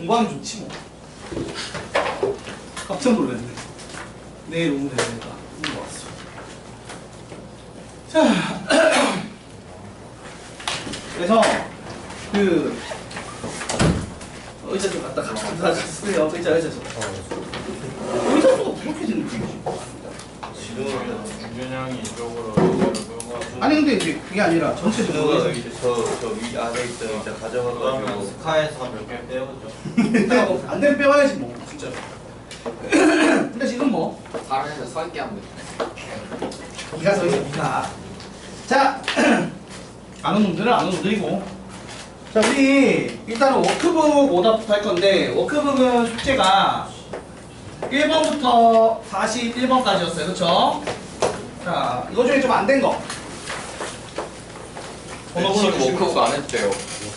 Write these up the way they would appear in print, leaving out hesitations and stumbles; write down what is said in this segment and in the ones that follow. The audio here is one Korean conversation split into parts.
공부하면 좋지 뭐. 깜짝 놀랐네. 내일 오면 되니까 공부 왔어. 자, 그래서 그 의자 좀 갖다 쓰세요. 의자 좀. 의자 수가 부족해지는 느낌이지. 지금 준현이 이쪽으로 끌고 와서 아니 근데 이제 그게 아니라 전체적으로 저위 안에 있던 의자 그러면 가져가가지고 스카에서 몇 개 빼오죠. 안 되면 빼와야지 뭐 진짜. 근데 지금 뭐 다른 애들 서 있게 하면 돼. 네가 서 있어 네가. 자, 아는 놈들은 아는 놈들이고. 자, 우리 일단은 워크북 오답부터 할 건데 워크북은 숙제가 1번부터 41번까지였어요. 그쵸? 자, 이거 중에 좀 안 된 거. 지금 워크북 안 했대요.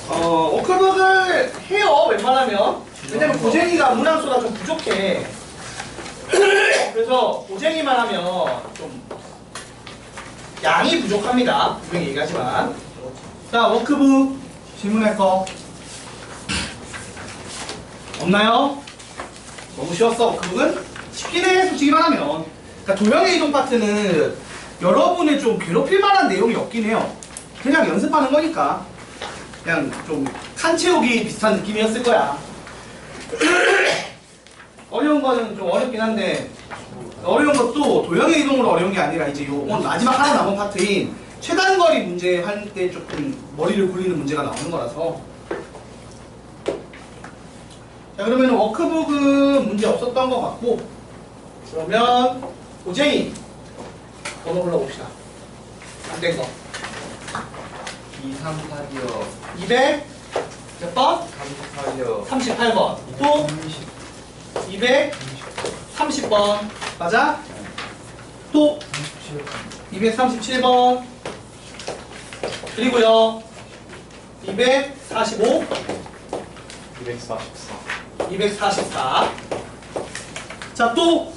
워크북을 해요, 웬만하면. 왜냐면 고쟁이가 문항수가 좀 부족해. 그래서 고쟁이만 하면 좀 양이 부족합니다. 분명히 얘기하지만. 자, 워크북 질문할 거 없나요? 너무 쉬웠어. 워크북은 쉽긴 해, 솔직히 말하면. 그러니까 도형의 이동 파트는 여러분을 좀 괴롭힐 만한 내용이 없긴 해요. 그냥 연습하는 거니까. 그냥 좀 칸 채우기 비슷한 느낌이었을 거야. 어려운 거는 좀 어렵긴 한데 어려운 것도 도형의 이동으로 어려운 게 아니라 이제 요 오늘 마지막 하나 남은 파트인 최단거리 문제 할 때 조금 머리를 굴리는 문제가 나오는 거라서. 자, 그러면 워크북은 문제 없었던 것 같고, 그러면 고쟁이 번호 불러봅시다. 안 된 거 2, 3, 4이요. 200 몇 번? 38이요. 38번. 또 230번. 맞아? 또 237번. 그리고요 245 244. 244. 자, 또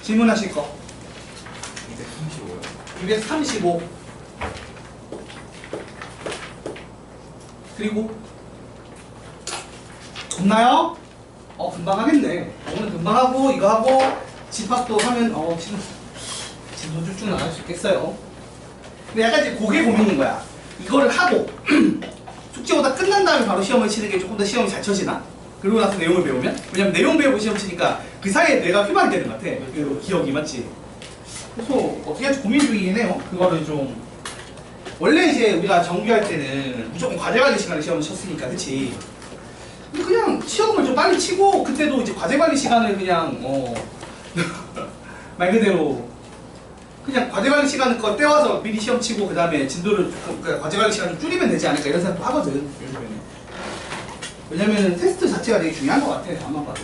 질문하실 거 235요. 235. 그리고 없나요? 금방 하겠네. 오늘 금방 하고 이거 하고 집합도 하면 지금 쭉쭉 나갈 수 있겠어요. 근데 약간 이제 그게 고민인 거야. 이거를 하고 숙제보다 끝난 다음에 바로 시험을 치는 게 조금 더 시험이 잘 쳐지나? 그러고 나서 내용을 배우면? 왜냐면 내용 배우고 시험 치니까 그 사이에 뇌가 휘발이 되는 것 같아. 그 기억이 맞지? 그래서 어떻게 할지 고민 중이긴 해요. 그거를 좀 원래 이제 우리가 정규할 때는 무조건 과제관리 시간에 시험을 쳤으니까, 그치? 근데 그냥 시험을 좀 빨리 치고 그때도 이제 과제관리 시간을 그냥 말 그대로 그냥 과제관리 시간을 거 떼와서 미리 시험 치고 그 다음에 진도를 그러니까 과제관리 시간을 줄이면 되지 않을까 이런 생각도 하거든, 요즘에는. 왜냐면 테스트 자체가 되게 중요한 것 같아, 아마 봐도.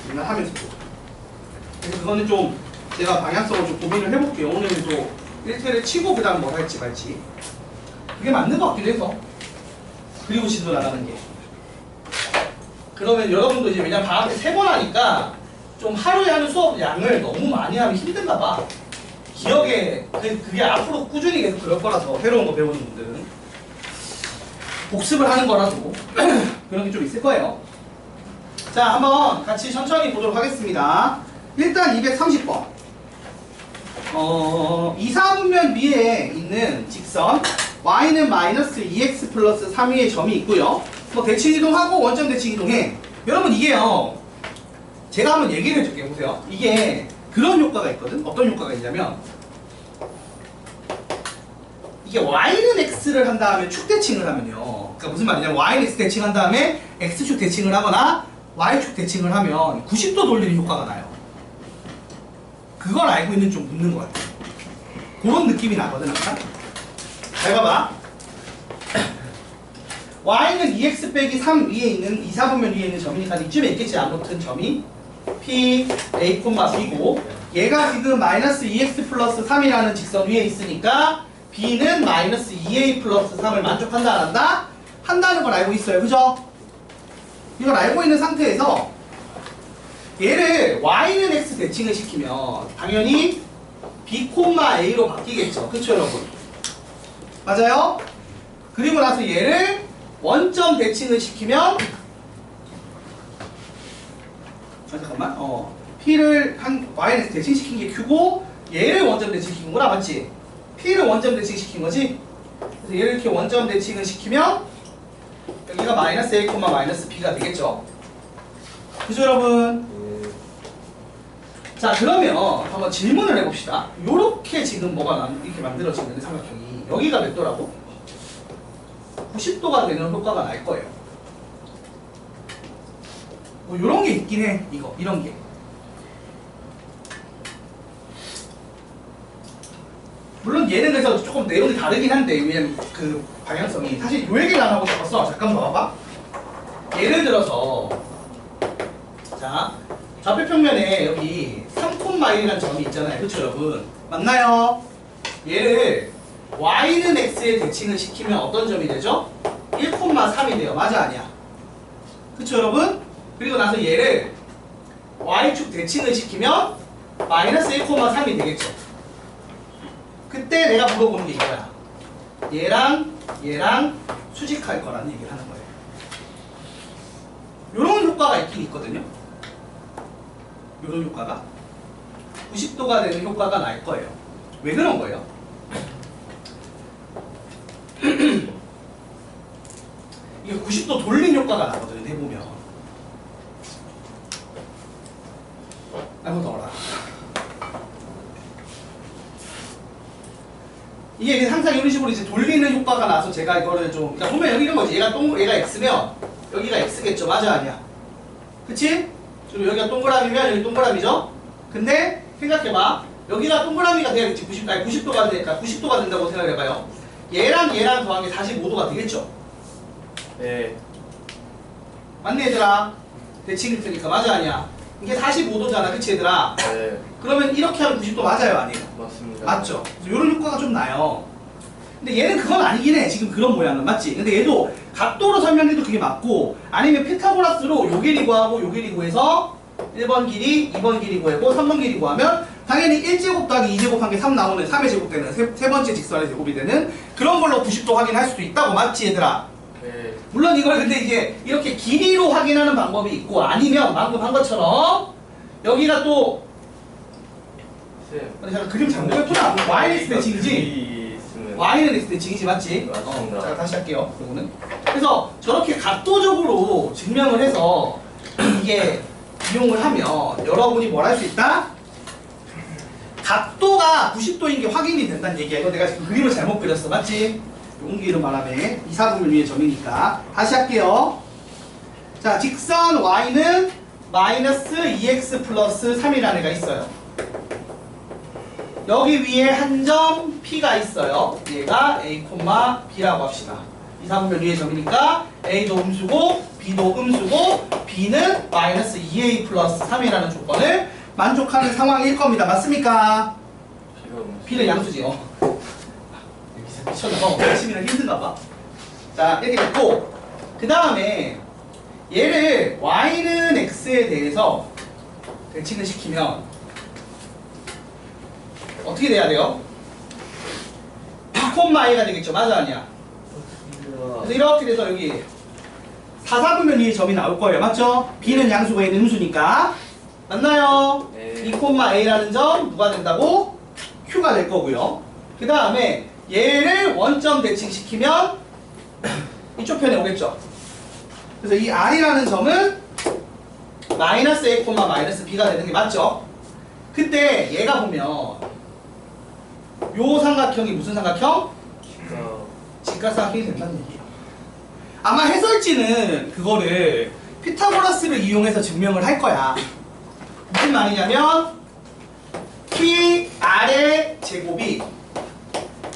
맨날 하면서도. 그래서 그거는 좀 제가 방향성을 좀 고민을 해볼게요. 오늘은 또 1회를 치고 그 다음 뭘 할지 말지. 그게 맞는 것 같기도 해서. 그리고 진도 나가는 게. 그러면 여러분도 이제 왜냐면 방학 때 3번 하니까 좀 하루에 하는 수업 양을 너무 많이 하면 힘든가 봐. 기억에 그게 앞으로 꾸준히 계속 그럴 거라서 새로운 거 배우는 분들은 복습을 하는 거라도 그런 게 좀 있을 거예요. 자, 한번 같이 천천히 보도록 하겠습니다. 일단 230번 2, 4분면 위에 있는 직선 y는 마이너스 2x 플러스 3위의 점이 있고요. 뭐 대칭 이동하고 원점 대칭 이동해. 여러분 이게요, 제가 한번 얘기를 해줄게요. 보세요. 이게 그런 효과가 있거든. 어떤 효과가 있냐면 이게 y는 x를 한 다음에 축 대칭을 하면요, 그러니까 무슨 말이냐면 y는 x 대칭한 다음에 x축 대칭을 하거나 y축 대칭을 하면 90도 돌리는 효과가 나요. 그걸 알고 있는 좀 묻는 것 같아요. 그런 느낌이 나거든 항상. 잘 봐봐. y는 2x 빼기 3 위에 있는 2, 4분면 위에 있는 점이니까 이쯤에 있겠지, 안 붙은 점이 p, a, b고 얘가 지금 마이너스 2x 플러스 3이라는 직선 위에 있으니까 b는 마이너스 2a 플러스 3을 만족한다 안 한다? 한다는 걸 알고 있어요. 그죠? 이걸 알고 있는 상태에서 얘를 y는 x 대칭을 시키면 당연히 b, a로 바뀌겠죠. 그쵸 여러분? 맞아요? 그리고 나서 얘를 원점 대칭을 시키면 잠깐만. P를 한 Y에서 대칭시킨 게 Q고 얘를 원점 대칭시킨 거라 맞지? P를 원점 대칭시킨 거지? 그래서 얘를 이렇게 원점 대칭을 시키면 여기가 마이너스 A, 마이너스 B가 되겠죠? 그죠 여러분? 자 그러면 한번 질문을 해봅시다. 요렇게 지금 뭐가 이렇게 만들어지는 삼각형이 여기가 몇 도라고? 90도가 되는 효과가 날 거예요. 뭐 요런 게 있긴 해. 이런 게. 물론 얘는 그래서 조금 내용이 다르긴 한데 왜냐면 그 방향성이 사실 요 얘기를 안 하고 싶었어. 잠깐 봐봐. 예를 들어서 자 좌표평면에 여기 3,1이라는 점이 있잖아요. 그렇죠 여러분? 맞나요? 얘를 y는 x에 대칭을 시키면 어떤 점이 되죠? 1,3이 돼요. 맞아 아니야? 그렇죠 여러분? 그리고 나서 얘를 y축 대칭을 시키면 마이너스 1,3이 되겠죠. 그때 내가 물어보는 게 이거야. 얘랑 수직할 거라는 얘기를 하는 거예요. 요런 효과가 있긴 있거든요. 요런 효과가 90도가 되는 효과가 날 거예요. 왜 그런 거예요? 이게 90도 돌린 효과가 나거든요. 해보면 아이고 더워라. 이게 항상 이런 식으로 이제 돌리는 효과가 나서 제가 이거를 좀 그러니까 보면 여기 이런 거지. 얘가 X면 여기가 X겠죠. 맞아 아니야? 그치? 지금 여기가 동그라미면 여기 동그라미죠? 근데 생각해봐. 여기가 동그라미가 돼야겠지. 90도가 되니까 90도가 된다고 생각해봐요. 얘랑 더한 게 45도가 되겠죠? 네. 맞네 얘들아? 대칭일 테니까 맞아 아니야? 이게 45도잖아. 그치 얘들아? 네. 그러면 이렇게 하면 90도 맞아요 아니에요? 맞습니다. 맞죠? 그래서 이런 효과가 좀 나요. 근데 얘는 그건 아니긴 해. 지금 그런 모양은 맞지? 근데 얘도 각도로 설명해도 그게 맞고 아니면 피타고라스로 요 길이 구하고 요 길이 구해서 1번 길이, 2번 길이 구하고 3번 길이 구하면 당연히 1제곱 더하기 2제곱 한 게 3 나오는 3의 제곱 되는 세 번째 직선의 제곱이 되는 그런 걸로 90도 확인할 수도 있다고 맞지 얘들아? 네. 물론 이걸 근데 이제 이렇게 길이로 확인하는 방법이 있고 아니면 방금 한 것처럼 여기가 또 제가 그림 잘못 그렸구나. Y는 X 대칭이지? Y는 X 대칭이지 맞지? 맞습니다. 자 다시 할게요. 이거는. 그래서 저렇게 각도적으로 증명을 해서 이게 이용을 하면 여러분이 뭘 할 수 있다? 각도가 90도인 게 확인이 된다는 얘기야. 이거 내가 지금 그림을 잘못 그렸어. 맞지? 용기 이름 바람에 2, 4분을 위해 점이니까. 다시 할게요. 자, 직선 Y는 마이너스 2x 플러스 3이라는 애가 있어요. 여기 위에 한 점 P가 있어요. 얘가 A, B라고 합시다. 2, 4분면 위에 점이니까 A도 음수고 B도 음수고 B는 마이너스 2A 플러스 3이라는 조건을 만족하는 상황일 겁니다. 맞습니까? B는 양수지요. 미쳤나봐. 열심히는 힘든가봐. 자 이렇게 됐고 그 다음에 얘를 Y는 X에 대해서 대칭을 시키면 어떻게 돼야 돼요? B콤마 A가 되겠죠. 맞아 아니야? 그래서 이렇게 돼서 여기 4, 4분면 위에 점이 나올 거예요. 맞죠? B는 양수고 A는 음수니까 맞나요? 네. B콤마 A라는 점 누가 된다고? Q가 될 거고요. 그 다음에 얘를 원점 대칭시키면 이쪽 편에 오겠죠. 그래서 이 R이라는 점은 마이너스 A, 마이너스 B가 되는 게 맞죠? 그때 얘가 보면 요 삼각형이 무슨 삼각형? 직각삼각형이 된다는 얘기예요. 아마 해설지는 그거를 피타고라스를 이용해서 증명을 할 거야. 무슨 말이냐면 PR의 제곱이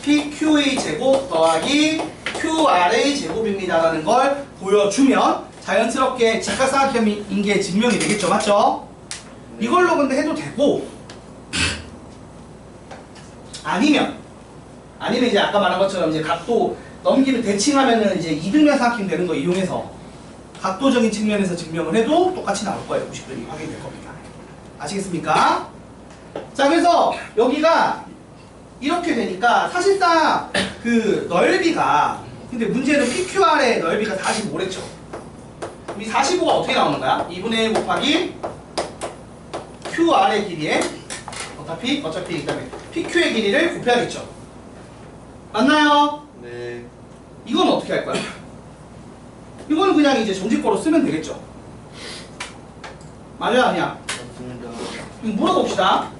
PQ의 제곱 더하기 QR의 제곱입니다라는 걸 보여주면 자연스럽게 직각삼각형인 게 증명이 되겠죠. 맞죠? 이걸로 근데 해도 되고 아니면 이제 아까 말한 것처럼 이제 각도 넘기를 대칭하면은 이제 이등변 삼각형 되는 거 이용해서 각도적인 측면에서 증명을 해도 똑같이 나올 거예요. 90도이 확인될 겁니다. 아시겠습니까? 자 그래서 여기가 이렇게 되니까 사실상 그 넓이가 근데 문제는 PQR의 넓이가 45랬죠. 이 45가 어떻게 나오는 거야? 2분의 1 곱하기 QR의 길이에 어차피 그다음에 PQ의 길이를 곱해야겠죠. 맞나요? 네. 이건 어떻게 할 거야? 이거는 그냥 이제 정직거로 쓰면 되겠죠. 맞아요, 아니야? 맞습니다. 그럼 물어봅시다.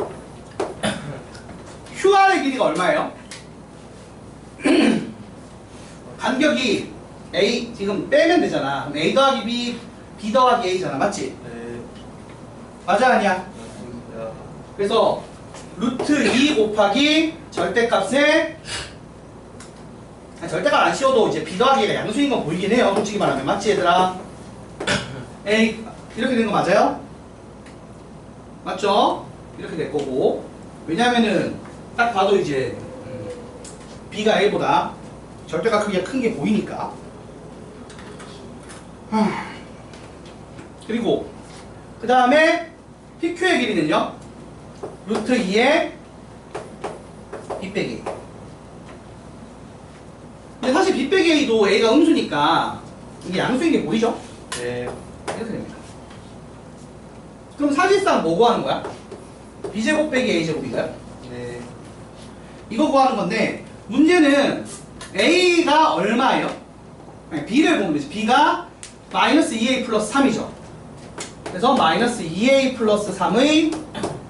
QR의 길이가 얼마예요? 간격이 A 지금 빼면 되잖아. 그럼 A 더하기 B, B 더하기 A잖아, 맞지? 네. 맞아, 아니야? 맞습니다. 그래서 루트 2 곱하기 절대값에 절대값 안 씌워도 이제 B 더하기 A가 양수인 건 보이긴 해요. 솔직히 말하면 맞지, 얘들아? A 이렇게 된 거 맞아요? 맞죠? 이렇게 될 거고, 왜냐면은 딱 봐도 이제 B가 A보다 절대값 크기가 큰 게 보이니까. 그리고 그 다음에 PQ의 길이는요, 루트 2에 B 빼기 A. 근데 사실 B 빼기 A도 A가 음수니까 이게 양수인 게 보이죠? 네. 이렇게 됩니다. 그럼 사실상 뭐 구하는 거야? B제곱 빼기 A제곱인가요? 네. 이거 구하는 건데, 문제는 A가 얼마예요? 아니, B를 보면 되지. B가 마이너스 2A 플러스 3이죠. 그래서 마이너스 2A 플러스 3의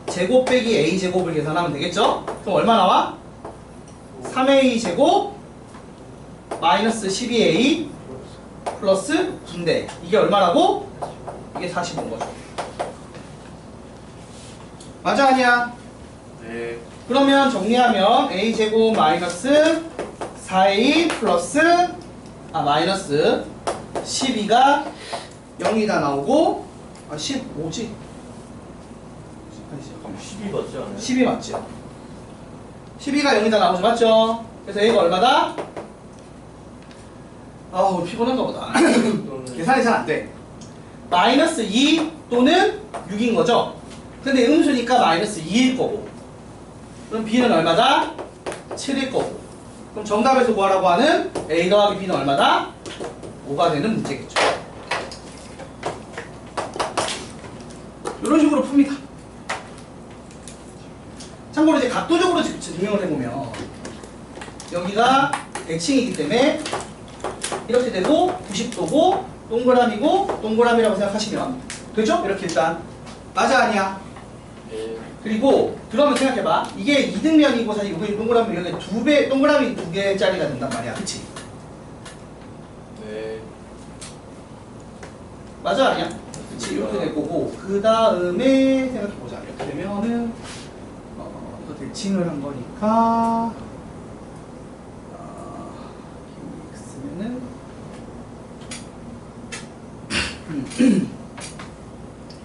제곱 빼기 A제곱을 계산하면 되겠죠? 그럼 얼마 나와? 3A 제곱 마이너스 12A 플러스 9인데 이게 얼마라고? 이게 45인 거죠. 맞아, 아니야? 네. 그러면 정리하면 A제곱 마이너스 4A 플러스 마이너스 12가 0이 다 나오고 15지? 아니지, 잠깐만. 12 맞지 않아요? 12 맞죠? 12가 0이 다 나오죠, 맞죠? 그래서 A가 얼마다? 아우, 피곤한가 보다. 계산이 잘 안 돼. 마이너스 2 또는 6인 거죠? 근데 음수니까 마이너스 2일 거고, 그럼 B는 얼마다? 7일 거고. 그럼 정답에서 구하라고 하는 A 더하기 B는 얼마다? 5가 되는 문제겠죠. 이런 식으로 풉니다. 참고로 이제 각도적으로 증명을 해보면 여기가 대칭이기 때문에 이렇게 되고 90도고 동그라미고 동그라미라고 생각하시면 되죠? 이렇게 일단 맞아, 아니야? 네. 그리고 그러면 생각해봐. 이게 이등면이고 사실 여기 동그라미 여기 두 배, 동그라미 2개짜리가 된단 말이야, 그치? 네. 맞아, 아니야? 그치, 이렇게 될 거고, 그 다음에 생각해보자. 이렇게 되면은 이거 대칭을 한 거니까 x면은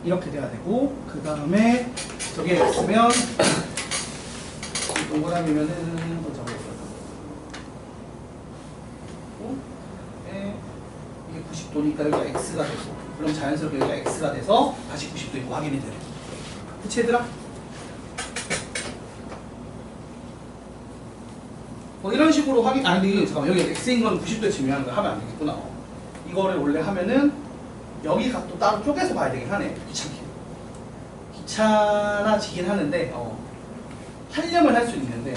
이렇게 돼야 되고, 그 다음에 저게 x면 동그라미면은 또 저거 이게 90도니까 여기가 x가 되고, 그럼 자연스럽게 여기가 x가 돼서 다시 90도이고 확인이 되네. 그치, 얘들아? 뭐 이런 식으로 확인, 근데 잠깐만, 여기 x인 건 90도에 증명하는 거 하면 안 되겠구나. 이거를 원래 하면은 여기 각도 따로 쪼개서 봐야 되긴 하네. 귀찮아지긴 하는데, 하려면 할 수 있는데,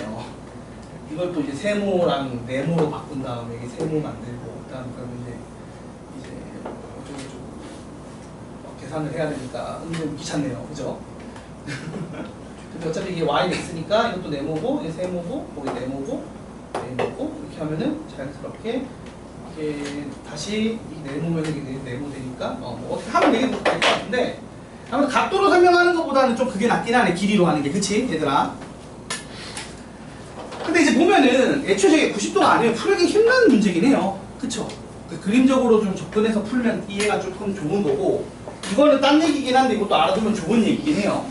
이걸 또 이제 세모랑 네모로 바꾼 다음에 이게 세모 만들고, 그다음 그러면 이제 어쩌고저쩌고 계산을 해야 되니까 은근 귀찮네요, 그죠? 근데 어차피 이게 y는 x니까 이것도 네모고, 이게 세모고, 거기 네모고, 네모고 이렇게 하면은 자연스럽게 이게 다시 이 네모면 이게 네모 되니까 뭐 어떻게 하면 되게 될 것 같은데, 아무튼 각도로 설명하는 것보다는 좀 그게 낫긴 하네, 길이로 하는 게. 그치, 얘들아? 근데 이제 보면은 애초에 저게 90도가 아니면 풀기 힘든 문제긴 해요. 그쵸? 그림적으로 좀 접근해서 풀면 이해가 조금 좋은 거고, 이거는 딴 얘기긴 한데 이것도 알아두면 좋은 얘기긴 해요.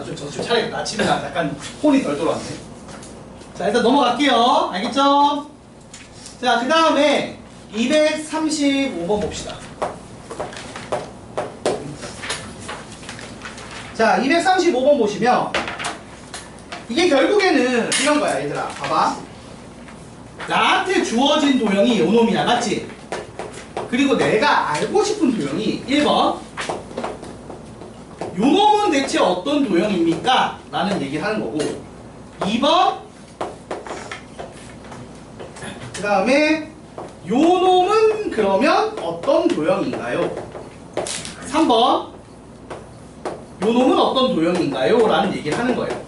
좀 차라리 아침에 약간 혼이 덜 돌아왔네. 자, 일단 넘어갈게요. 알겠죠? 자, 그 다음에 235번 봅시다. 자, 235번 보시면 이게 결국에는 이런 거야, 얘들아. 봐봐. 나한테 주어진 도형이 요 놈이야, 맞지? 그리고 내가 알고 싶은 도형이 1번 놈은 대체 어떤 도형입니까? 라는 얘기를 하는 거고 2번 그 다음에 요 놈은 그러면 어떤 도형인가요? 3번 요 놈은 어떤 도형인가요? 라는 얘기를 하는 거예요.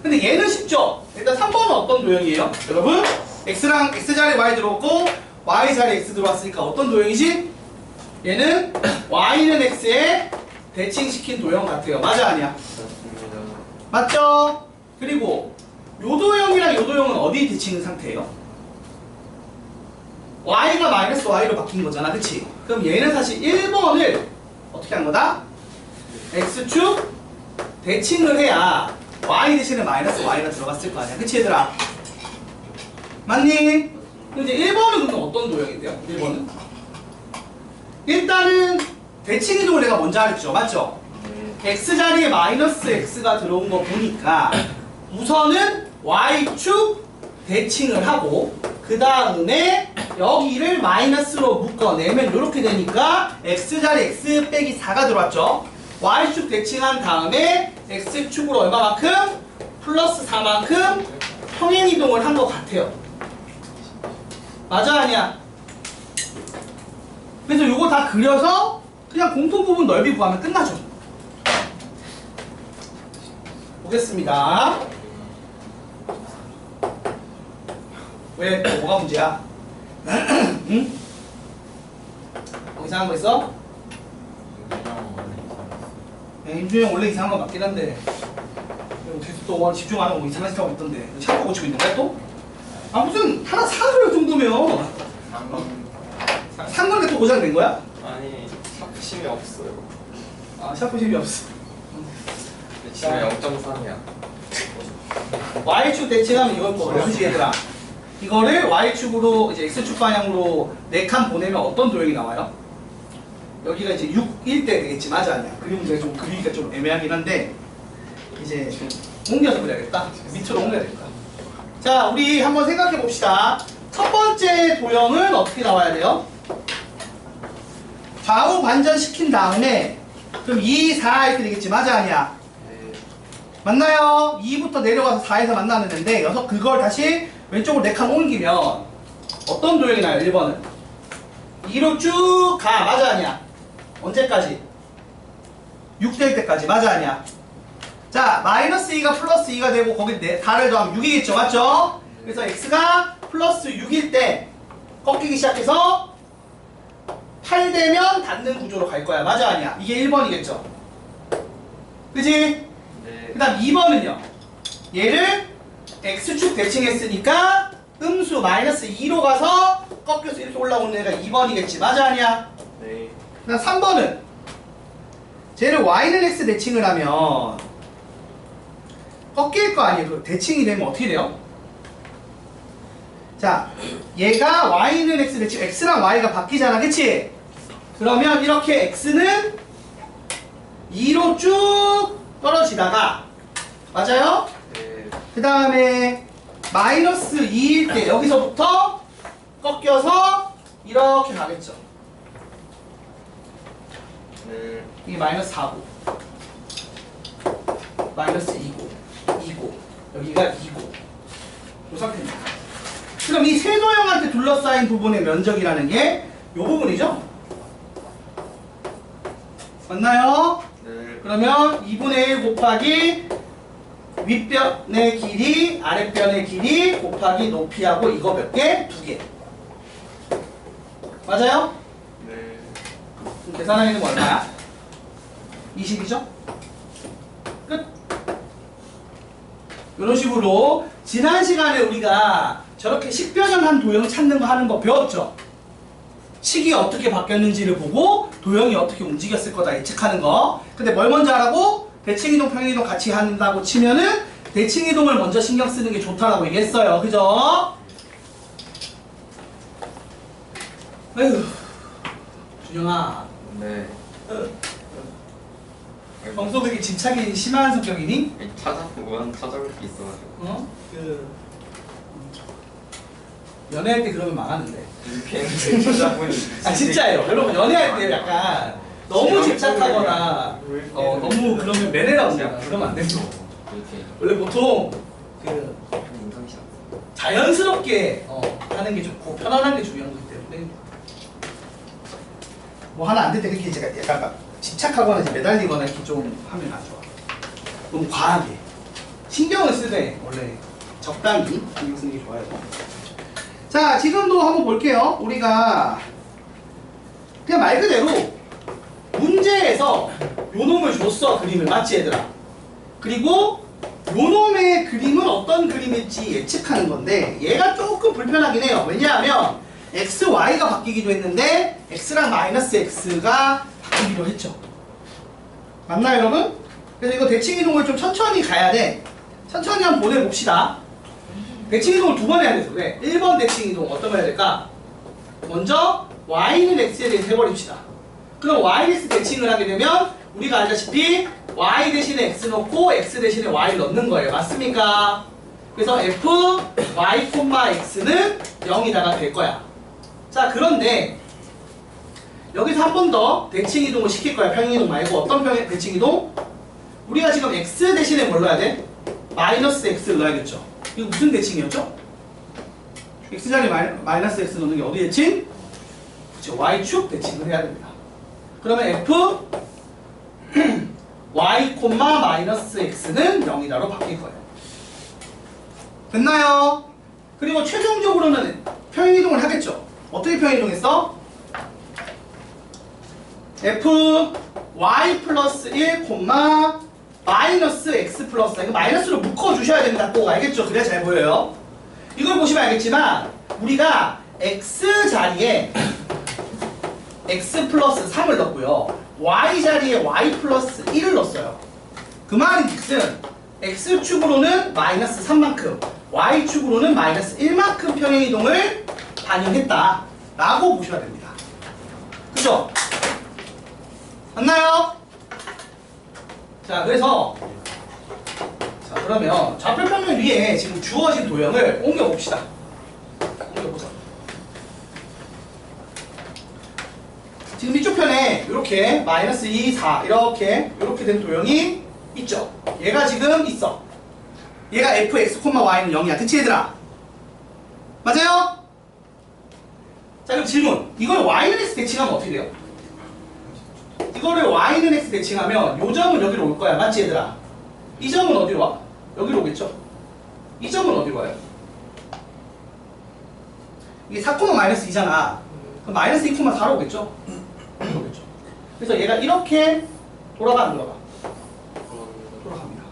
근데 얘는 쉽죠? 일단 3번은 어떤 도형이에요? 여러분 x랑 x자리에 y 들어왔고 y자리에 x 들어왔으니까 어떤 도형이지? 얘는 y는 x에 대칭시킨 도형 같아요. 맞아 아니야? 맞습니다. 맞죠? 그리고 요 도형이랑 요 도형은 어디 대칭인 상태예요? y가 마이너스 y로 바뀐 거잖아, 그치? 그럼 얘는 사실 1번을 어떻게 한 거다? x축 대칭을 해야 y 대신에 마이너스 y가 들어갔을 거 아니야, 그치 얘들아? 맞니? 그럼 이제 1번은 그럼 어떤 도형인데요? 1번은? 일단은 대칭 이동을 내가 먼저 하랬죠, 맞죠? 네. x자리에 마이너스 x가 들어온 거 보니까 우선은 y축 대칭을 하고 그 다음에 여기를 마이너스로 묶어내면 이렇게 되니까 x자리 x 빼기 4가 들어왔죠. y축 대칭한 다음에 x축으로 얼마만큼? 플러스 4만큼 평행이동을 한 것 같아요. 맞아 아니야? 그래서 요거 다 그려서 그냥 공통부분 넓이 구하면 끝나죠. 보겠습니다. 왜? 뭐가 문제야? 응? 뭐 이상한 거 있어? 임준이 형 원래 이상한 거 맞긴 한데 계속 또 집중 안 하고 뭐 이상한 생각 있던데 샤프 고치고 있는 거야 또? 아 무슨 하나 사줘요 정도면 산 거니까 또 고장 낸 거야? 아니 샤프심이 없어요. 아 샤프 힘이 없어. 지금 0.3이야. y축 대칭하면 이걸 뭐 그지 얘들아? 이거를 y축으로 이제 x축 방향으로 4칸 보내면 어떤 도형이 나와요? 여기가 이제 6일 때 되겠지, 맞아 아니야? 그림 문제가 좀 그리기가 좀 애매하긴 한데 이제 옮겨서 그려야겠다. 밑으로 옮겨야겠다. 자, 우리 한번 생각해 봅시다. 첫 번째 도형은 어떻게 나와야 돼요? 좌우 반전시킨 다음에 그럼 2, 4 이렇게 되겠지, 맞아 아니야? 네. 맞나요? 2부터 내려가서 4에서 만나는데 여기서 그걸 다시 왼쪽으로 4칸 옮기면 어떤 도형이 나요? 1번은 2로 쭉 가, 맞아 아니야? 언제까지? 6 될 때까지, 맞아 아니야? 자, 마이너스 2가 플러스 2가 되고 거기 4를 더하면 6이겠죠, 맞죠? 그래서 x가 플러스 6일 때 꺾이기 시작해서 8 되면 닿는 구조로 갈 거야, 맞아 아니야? 이게 1번이겠죠? 그지? 네. 그 다음 2번은요 얘를 x축 대칭했으니까 음수 마이너스 2로 가서 꺾여서 이렇게 올라오는 애가 2번이겠지, 맞아 아니야? 네. 그 다음 3번은 쟤를 y는 x 대칭을 하면 꺾일 거 아니에요. 그 대칭이 되면 어떻게 돼요? 자, 얘가 y는 x 대칭, x랑 y가 바뀌잖아, 그치? 그러면 이렇게 x는 2로 쭉 떨어지다가 맞아요? 네. 그 다음에 마이너스 2일 때 여기서부터 꺾여서 이렇게 가겠죠. 네. 이게 마이너스 4고 마이너스 2고 2고 여기가 2고 이 상태입니다. 그럼 이 세도형한테 둘러싸인 부분의 면적이라는 게 이 부분이죠? 맞나요? 네. 그러면 2분의 1 곱하기 윗변의 길이 아랫변의 길이 곱하기 높이하고 이거 몇 개? 2개. 맞아요? 네. 그럼 계산하기는 뭐 얼마야? 20이죠? 끝. 이런 식으로 지난 시간에 우리가 저렇게 식변형한 도형 찾는 거 하는 거 배웠죠? 식이 어떻게 바뀌었는지를 보고 도형이 어떻게 움직였을 거다 예측하는 거. 근데 뭘 먼저 하라고? 대칭이동, 평행이동 같이 한다고 치면은 대칭이동을 먼저 신경 쓰는 게 좋다라고 얘기했어요. 그죠? 에휴, 준영아. 네. 평소 그렇게 집착이 심한 성격이니? 찾아보면 찾아볼 게 있어가지고. 어? 연애할 때 그러면 망하는데. 이렇게 찾아보니 아 진짜예요. 여러분 연애할 때 약간 너무 집착하거나 너무 그러면 매너라고 그러면 안 되죠. 이렇게 원래 보통 그 인상샷. 자연스럽게 하는 게 좋고 편안한 게 중요한 거기 때문에 뭐 하나 안 될 때 그렇게 제가 약간 막 집착하거나 이제 매달리거나 이렇게 좀 하면 안 좋아. 너무 과하게 신경을 쓰되 원래 적당히 신경 쓰는 게 좋아요. 자, 지금도 한번 볼게요. 우리가 그냥 말 그대로 문제에서 요 놈을 줬어, 그림을. 맞지 얘들아? 그리고 요 놈의 그림은 어떤 그림일지 예측하는 건데 얘가 조금 불편하긴 해요. 왜냐하면 x, y가 바뀌기도 했는데 x랑 마이너스 x가 바뀌기도 했죠. 맞나요 여러분? 그래서 이거 대칭이동을 좀 천천히 가야 돼. 천천히 한번 보내봅시다. 대칭이동을 두 번 해야 돼서 그래. 1번 대칭이동 어떤 거 해야 될까? 먼저 y는 x에 대해서 해버립시다. 그럼 yx 대칭을 하게 되면 우리가 알다시피 y 대신에 x 넣고 x 대신에 y를 넣는 거예요. 맞습니까? 그래서 f y, x는 0이다가 될 거야. 자, 그런데 여기서 한 번 더 대칭이동을 시킬 거야. 평행이동 말고. 어떤 대칭이동? 우리가 지금 x 대신에 뭘 넣어야 돼? 마이너스 x를 넣어야겠죠. 이거 무슨 대칭이었죠? x자리 마이너스 x 넣는 게 어디 대칭? 그렇죠. y축 대칭을 해야 됩니다. 그러면 f y, 마이너스 x는 0이다로 바뀔 거예요. 됐나요? 그리고 최종적으로는 평행이동을 하겠죠. 어떻게 평행이동했어? f y 플러스 1, 마이너스 x 플러스 이거 마이너스로 묶어주셔야 됩니다. 꼭 알겠죠? 그래야 잘 보여요. 이걸 보시면 알겠지만 우리가 x 자리에 x 플러스 3을 넣고요. y 자리에 y 플러스 1을 넣었어요. 그 말인즉슨 x축으로는 마이너스 3만큼 y축으로는 마이너스 1만큼 평행이동을 반영했다 라고 보셔야 됩니다. 그죠? 맞나요? 자, 그래서 자, 그러면 좌표평면 위에 지금 주어진 도형을 옮겨봅시다. 옮겨보자. 지금 이쪽 편에 이렇게 마이너스 2, 4 이렇게 된 도형이 있죠. 얘가 지금 있어. 얘가 fx, y는 0이야. 그치 얘들아? 맞아요? 자, 그럼 질문. 이걸 y는 x 대칭하면 어떻게 돼요? 이거를 y는 x 대칭하면 요 점은 여기로 올 거야. 맞지 얘들아? 이 점은 어디로 와? 여기로 오겠죠? 이 점은 어디로 와요? 이게 4, 마이너스 2잖아. 그럼 마이너스 2, 4로 오겠죠? 오겠죠. 그래서 얘가 이렇게 돌아가 안 돌아가? 돌아갑니다.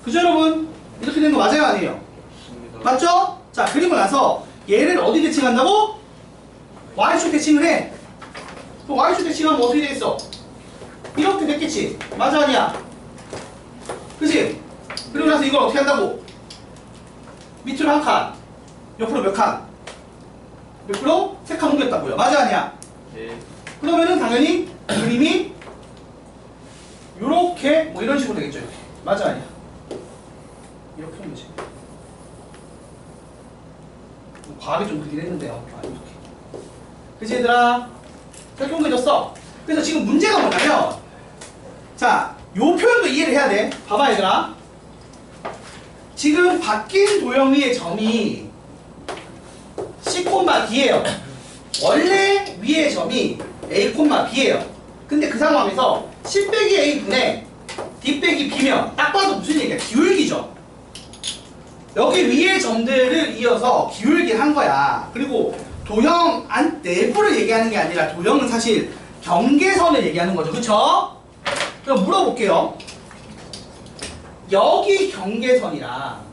그죠 여러분? 이렇게 된 거 맞아요 아니에요? 맞죠? 자, 그리고 나서 얘를 어디 대칭한다고? y축 대칭을 해. 그럼 y축 대칭하면 어떻게 되겠어? 이렇게 됐겠지? 맞아 아니야? 그치? 그리고 나서 이걸 어떻게 한다고? 밑으로 한 칸, 옆으로 몇 칸? 옆으로 3칸 옮겼다고요. 맞아 아니야? 네. 그러면은 당연히 그림이 요렇게 뭐 이런 식으로 되겠죠. 이렇게. 맞아 아니야? 이렇게 하면 되지. 과하게 좀 그리긴 했는데요. 아, 이렇게. 그치 얘들아? 이렇게 옮겨졌어. 그래서 지금 문제가 뭐냐면 자, 요 표현도 이해를 해야 돼. 봐봐 얘들아. 지금 바뀐 도형 위의 점이 C, D예요. 원래 위의 점이 A, B예요. 근데 그 상황에서 C 빼기 A분의 D 빼기 B면 딱 봐도 무슨 얘기야? 기울기죠. 여기 위의 점들을 이어서 기울기를 한 거야. 그리고 도형 안 내부를 얘기하는 게 아니라 도형은 사실 경계선을 얘기하는 거죠. 그쵸? 그럼 물어볼게요. 여기 경계선이랑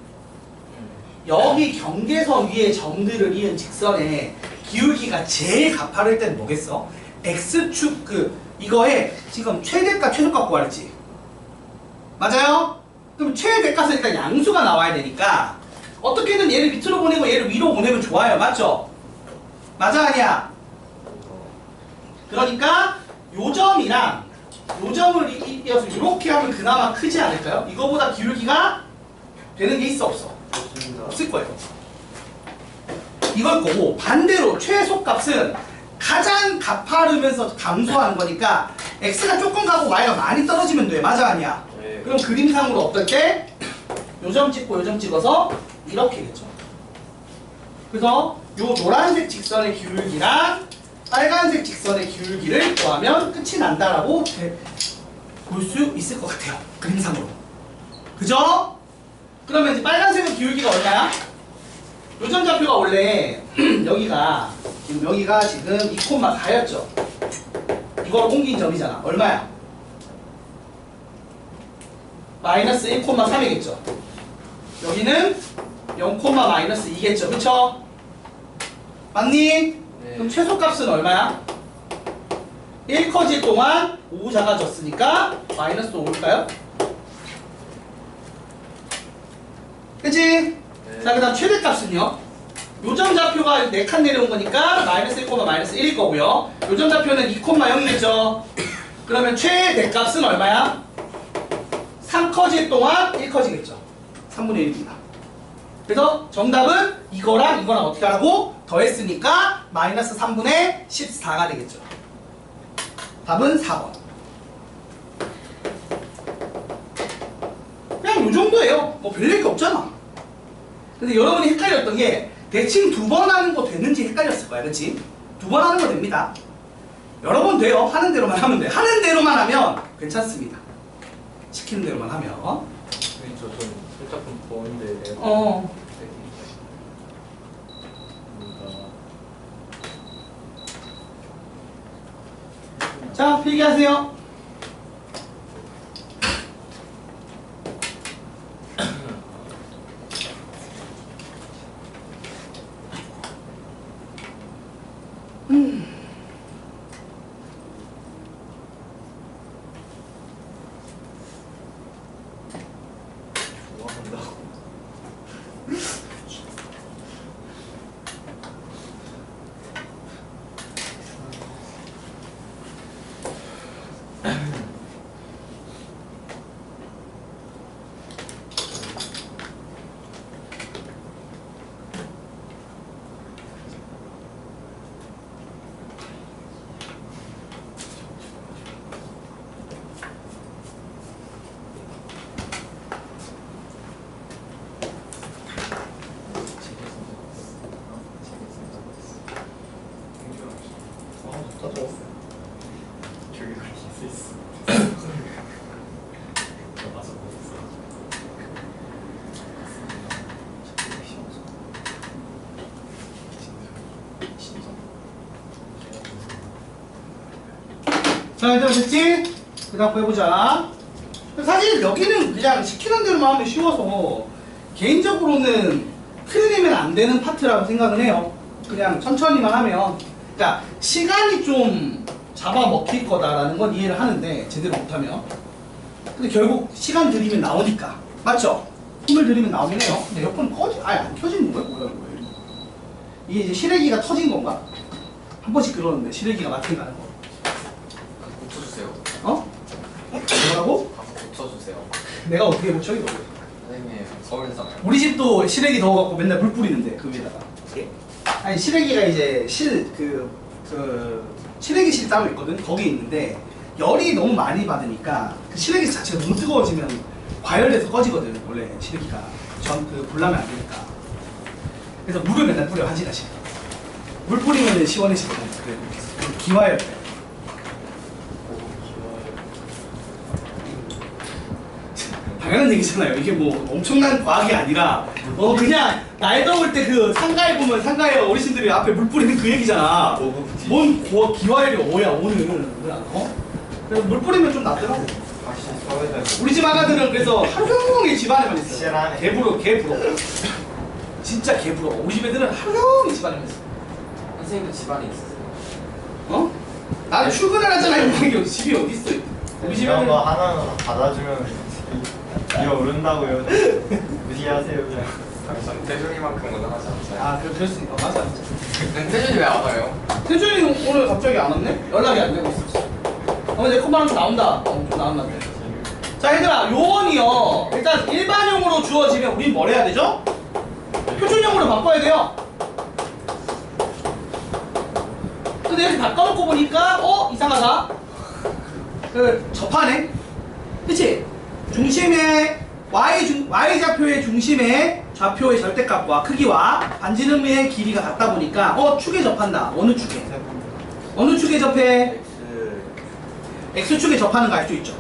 여기 경계선 위에 점들을 이은 직선의 기울기가 제일 가파를 때는 뭐겠어? X축 이거에 지금 최대값 최소값 구하랬지. 맞아요? 그럼 최대값은 일단 양수가 나와야 되니까 어떻게든 얘를 밑으로 보내고 얘를 위로 보내면 좋아요. 맞죠? 맞아 아니야? 그러니까 요 점이랑 요 점을 이어서 이렇게 하면 그나마 크지 않을까요? 이거보다 기울기가 되는 게 있어 없어? 없을 거예요. 이걸 거고 반대로 최소값은 가장 가파르면서 감소하는 거니까 x가 조금 가고 y가 많이 떨어지면 돼. 맞아 아니야? 네. 그럼 그림상으로 어떨 때 요점 찍고 요점 찍어서 이렇게겠죠. 그래서 요 노란색 직선의 기울기랑 빨간색 직선의 기울기를 구하면 끝이 난다라고 볼 수 있을 것 같아요. 그림상으로. 그죠? 그러면 이제 빨간색의 기울기가 얼마야? 요점 좌표가 원래 여기가 지금 2,4였죠. 이걸 옮긴 점이잖아. 얼마야? 마이너스 1,3이겠죠. 여기는 0,-2겠죠. 그쵸? 맞니? 네. 그럼 최소값은 얼마야? 1 커질 동안 5 작아졌으니까 마이너스 5일까요? 그치? 네. 자, 그 다음 최대값은요? 요점 좌표가 4칸 내려온 거니까 마이너스 1, 마이너스 1일 거고요. 요점 좌표는 2,0이겠죠. 그러면 최대값은 얼마야? 3 커질 동안 1 커지겠죠. 3분의 1입니다. 그래서 정답은 이거랑 어떻게 하라고? 더했으니까 마이너스 3분의 14가 되겠죠. 답은 4번. 그냥 요 정도예요. 뭐 별 얘기 없잖아. 근데 여러분이 헷갈렸던 게 대칭 2번 하는 거 됐는지 헷갈렸을 거야. 그치? 2번 하는 거 됩니다. 여러 번 돼요. 하는 대로만 하면 돼. 하는 대로만 하면 괜찮습니다. 시키는 대로만 하면. 저 살짝 좀 더운데. 자, 필기하세요. 좋아한다. 저기 걸릴 수 있어. 자, 일단 됐지? 그 다음 해보자. 사실 여기는 그냥 시키는 대로만 하면 쉬워서 개인적으로는 틀리면 안 되는 파트라고 생각을 해요. 그냥 천천히만 하면. 그러니까 시간이 좀 잡아먹힐 거다라는 건 이해를 하는데 제대로 못하면. 근데 결국 시간 들이면 나오니까. 맞죠? 힘을 들이면 나오긴 해요. 근데 옆은 아예 안 켜지는 거예요? 뭐야, 뭐야. 이게 이제 실외기가 터진 건가? 한 번씩 그러는데 실외기가 막힌다는 거. 고쳐주세요. 어? 뭐라고? 가서 고쳐주세요. 내가 어떻게 고쳐 이거? 선생님 서울잖아요. 우리 집도 실외기 더워갖고 맨날 물 뿌리는데 그 위에다가. 아니 실외기가 이제 실외기실 따로 있거든. 거기 있는데 열이 너무 많이 받으니까 그 실외기 자체가 너무 뜨거워지면 과열돼서 꺼지거든. 원래 실외기가 불나면 안 되니까. 그래서 물을 맨날 뿌려 1시간씩. 물 뿌리면 시원해지거든. 그 기화열. 당연한 얘기잖아요. 이게 뭐 엄청난 과학이 아니라 그냥 날 더울 때 그 상가에 보면 상가에 어르신들이 앞에 물 뿌리는 그 얘기잖아. 뭔 기화열이 오야 오늘. 그래서 물 뿌리면 좀 낫더라고. 다시 서울대. 우리 집 아가들은 그래서 하루 종일 집안에만 있어. 실하네. 개 부러워. 진짜 개 부러워. 우리 집 애들은 하루 종일 집안에만 있어. 선생님도 집안에 있으세요? 어? 나는 출근을 하잖아. 이게 집이 어디 있어? 우리 집 이런 애들은 거 하나하나 받아주면 이어 오른다고요. 무시하세요 그냥. 전 태준이만큼은 하지 않아요. 아 그럴 수 있다. 맞아. 근데 태준이 왜 안 와요? 태준이 오늘 갑자기 안 왔네? 연락이 안 되고 있었어. 내 컴바람 좀 나온다. 좀 나온다는데. 자 얘들아 요원이요. 일단 일반형으로 주어지면 우린 뭘 해야 되죠? 표준형으로 바꿔야 돼요. 근데 여기 바꿔놓고 보니까 이상하다. 접하네. 그치? 중심의 Y좌표의 중심의 좌표의 절대값과 크기와 반지름의 길이가 같다 보니까 축에 접한다. 어느 축에? 어느 축에 접해? X축에 접하는 거 알 수 있죠.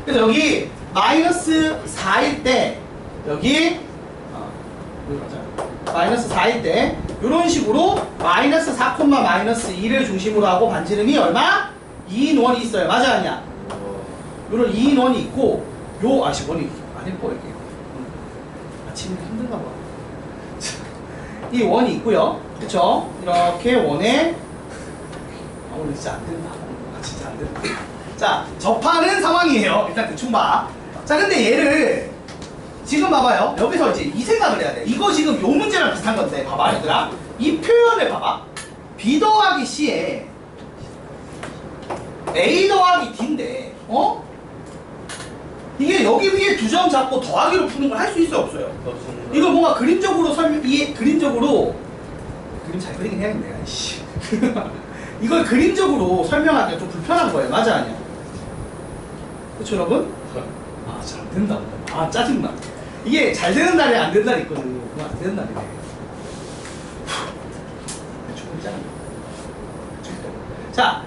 그래서 여기 마이너스 4일 때 여기 마이너스 4일 때 이런 식으로 마이너스 4, 마이너스 2를 중심으로 하고 반지름이 얼마? 2인 원이 있어요. 맞아 아니야? 요런 2인 원이 있고 원이 아닐 거예요. 아침에 힘든가 봐. 이 원이 있고요. 그쵸? 이렇게 원에 오늘 진짜 안 된다. 진짜 안 된다. 자, 접하는 상황이에요. 일단 대충 봐. 자, 근데 얘를 지금 봐봐요. 여기서 이제 이 생각을 해야 돼. 이거 지금 요 문제랑 비슷한 건데 봐봐 얘들아. 이 표현을 봐봐. B 더하기 C에 A 더하기 D인데 이게 여기 위에 두 점 잡고 더하기로 푸는 걸 할 수 있어요 없어요? 이걸 뭔가 그림적으로 그림적으로 그림 잘 그리긴 해야겠네. 아이씨. 이걸 그림적으로 설명하기가 좀 불편한 거예요. 맞아 아니야? 그렇죠 여러분? 아 잘 안 된다. 아 짜증나. 이게 잘 되는 날에 안 되는 날이 있거든. 그거 안 되는 날이네. 자,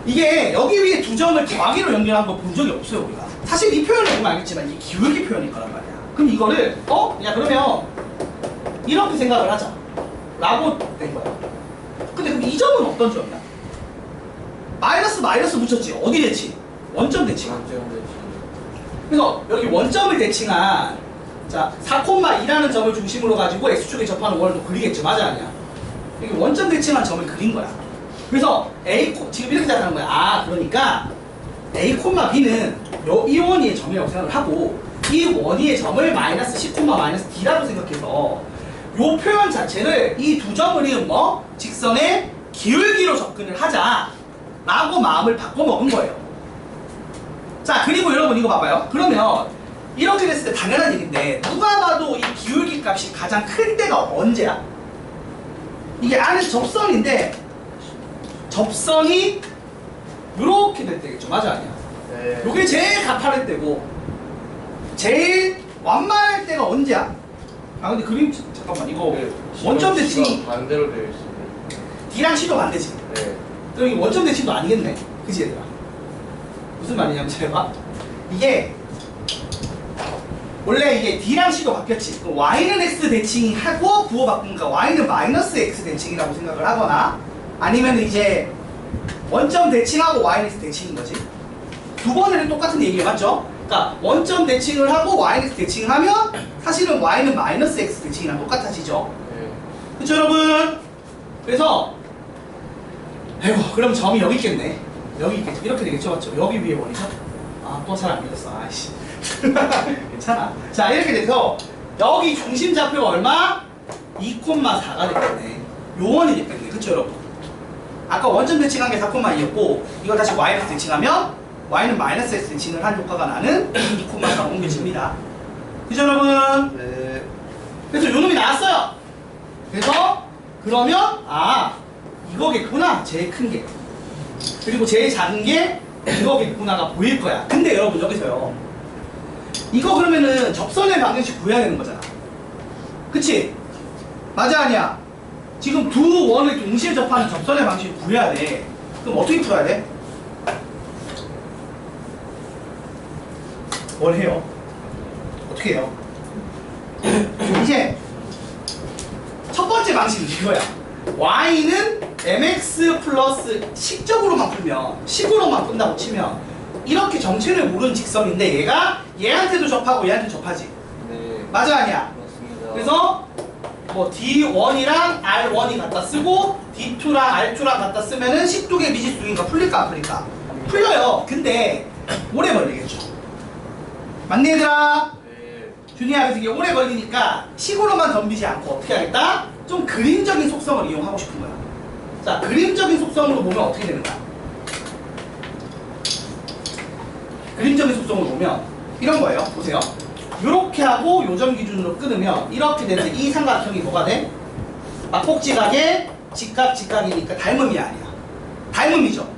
이게 여기 위에 두 점을 더하기로 연결한 거 본 적이 없어요 우리가. 사실 이 표현을 보면 알겠지만 이게 기울기 표현일 거란 말이야. 그럼 이거를 야 그러면 이렇게 생각을 하자 라고 된 거야. 근데 그럼 이 점은 어떤 점이야? 마이너스 붙였지. 어디 대칭? 원점 대칭. 그래서 여기 원점을 대칭한 자 4,2라는 점을 중심으로 가지고 X축에 접하는 원을 또 그리겠죠. 맞아 아니야? 여기 원점 대칭한 점을 그린 거야. 그래서 지금 이렇게 생각하는 거야. 아 그러니까 A, B는 이 원위의 점이라고 생각을 하고 이 원위의 점을 마이너스 C, 마이너스 D라고 생각해서 요 표현 자체를 이 두 점을 이은 직선의 기울기로 접근을 하자 라고 마음을 바꿔먹은 거예요. 자 그리고 여러분 이거 봐봐요. 그러면 이렇게 됐을 때 당연한 얘기인데 누가 봐도 이 기울기 값이 가장 큰 때가 언제야? 이게 안에서 접선인데 접선이 이렇게 될 때겠죠. 맞아 아니야? 네. 요게 제일 가파를 때고 제일 완만할 때가 언제야? 아 근데 그림 잠깐만 이거 원점 대칭이 반대로 되어 있습니다. D랑 C도 반대지. 네. 그럼 이게 원점 대칭도 아니겠네. 그지 얘들아? 무슨 말이냐면 잘 봐. 이게 원래 이게 D랑 C도 바뀌었지. 그럼 Y는 X 대칭이 하고 부호 바꾸니까 Y는 마이너스 X 대칭이라고 생각을 하거나 아니면 이제 원점 대칭하고 Y는 X 대칭인 거지. 두 번을 똑같은 얘기예요. 맞죠? 그러니까 원점 대칭을 하고 Y는 X 대칭을 하면 사실은 Y는 마이너스 X 대칭이랑 똑같아지죠. 네. 그쵸 여러분? 그래서 아이고 그럼 점이 여기 있겠네. 여기 있겠죠. 이렇게 되겠죠. 맞죠? 여기 위에 원이죠? 아 또 잘 안 믿었어. 아이씨. 괜찮아. 자 이렇게 돼서 여기 중심 좌표가 얼마? 2,4가 됐겠네. 요 원이 됐겠네. 그쵸 여러분? 아까 원점 대칭한 게 4,2였고 이걸 다시 Y로 대칭하면 Y는 마이너스 S 대칭을 한 효과가 나는 2,4가 옮겨집니다. 그죠 여러분? 네. 그래서 요 놈이 나왔어요. 그래서 그러면 이거겠구나. 제일 큰 게. 그리고 제일 작은 게 이거겠구나가 보일 거야. 근데 여러분 여기서요. 이거 그러면은 접선의 방정식 구해야 되는 거잖아. 그치? 맞아 아니야? 지금 두 원을 동시에 접하는 접선의 방식을 구해야 돼. 그럼 어떻게 풀어야 돼? 뭘 해요? 어떻게 해요? 이제 첫 번째 방식은 이거야. Y는 mx 플러스 식적으로만 풀면 식으로만 푼다고 치면 이렇게 정체를 모르는 직선인데 얘가 얘한테도 접하고 얘한테도 접하지. 네. 맞아 아니야? 맞습니다. 그래서 뭐 D1이랑 R1이 갖다 쓰고 D2랑 R2랑 갖다 쓰면은 식두개 미지수인가 풀릴까 안 풀릴까? 풀려요. 근데 오래 걸리겠죠. 맞네 얘들아? 네. 준이야 그래서 이게 오래 걸리니까 식으로만 덤비지 않고 어떻게 하겠다? 좀 그림적인 속성을 이용하고 싶은 거야. 자 그림적인 속성으로 보면 어떻게 되는 거야? 그림적인 속성으로 보면 이런 거예요. 보세요. 이렇게 하고 요점 기준으로 끊으면 이렇게 되는데 이 삼각형이 뭐가 돼? 막복지각의 직각이니까 닮음이 아니야. 닮은 미죠.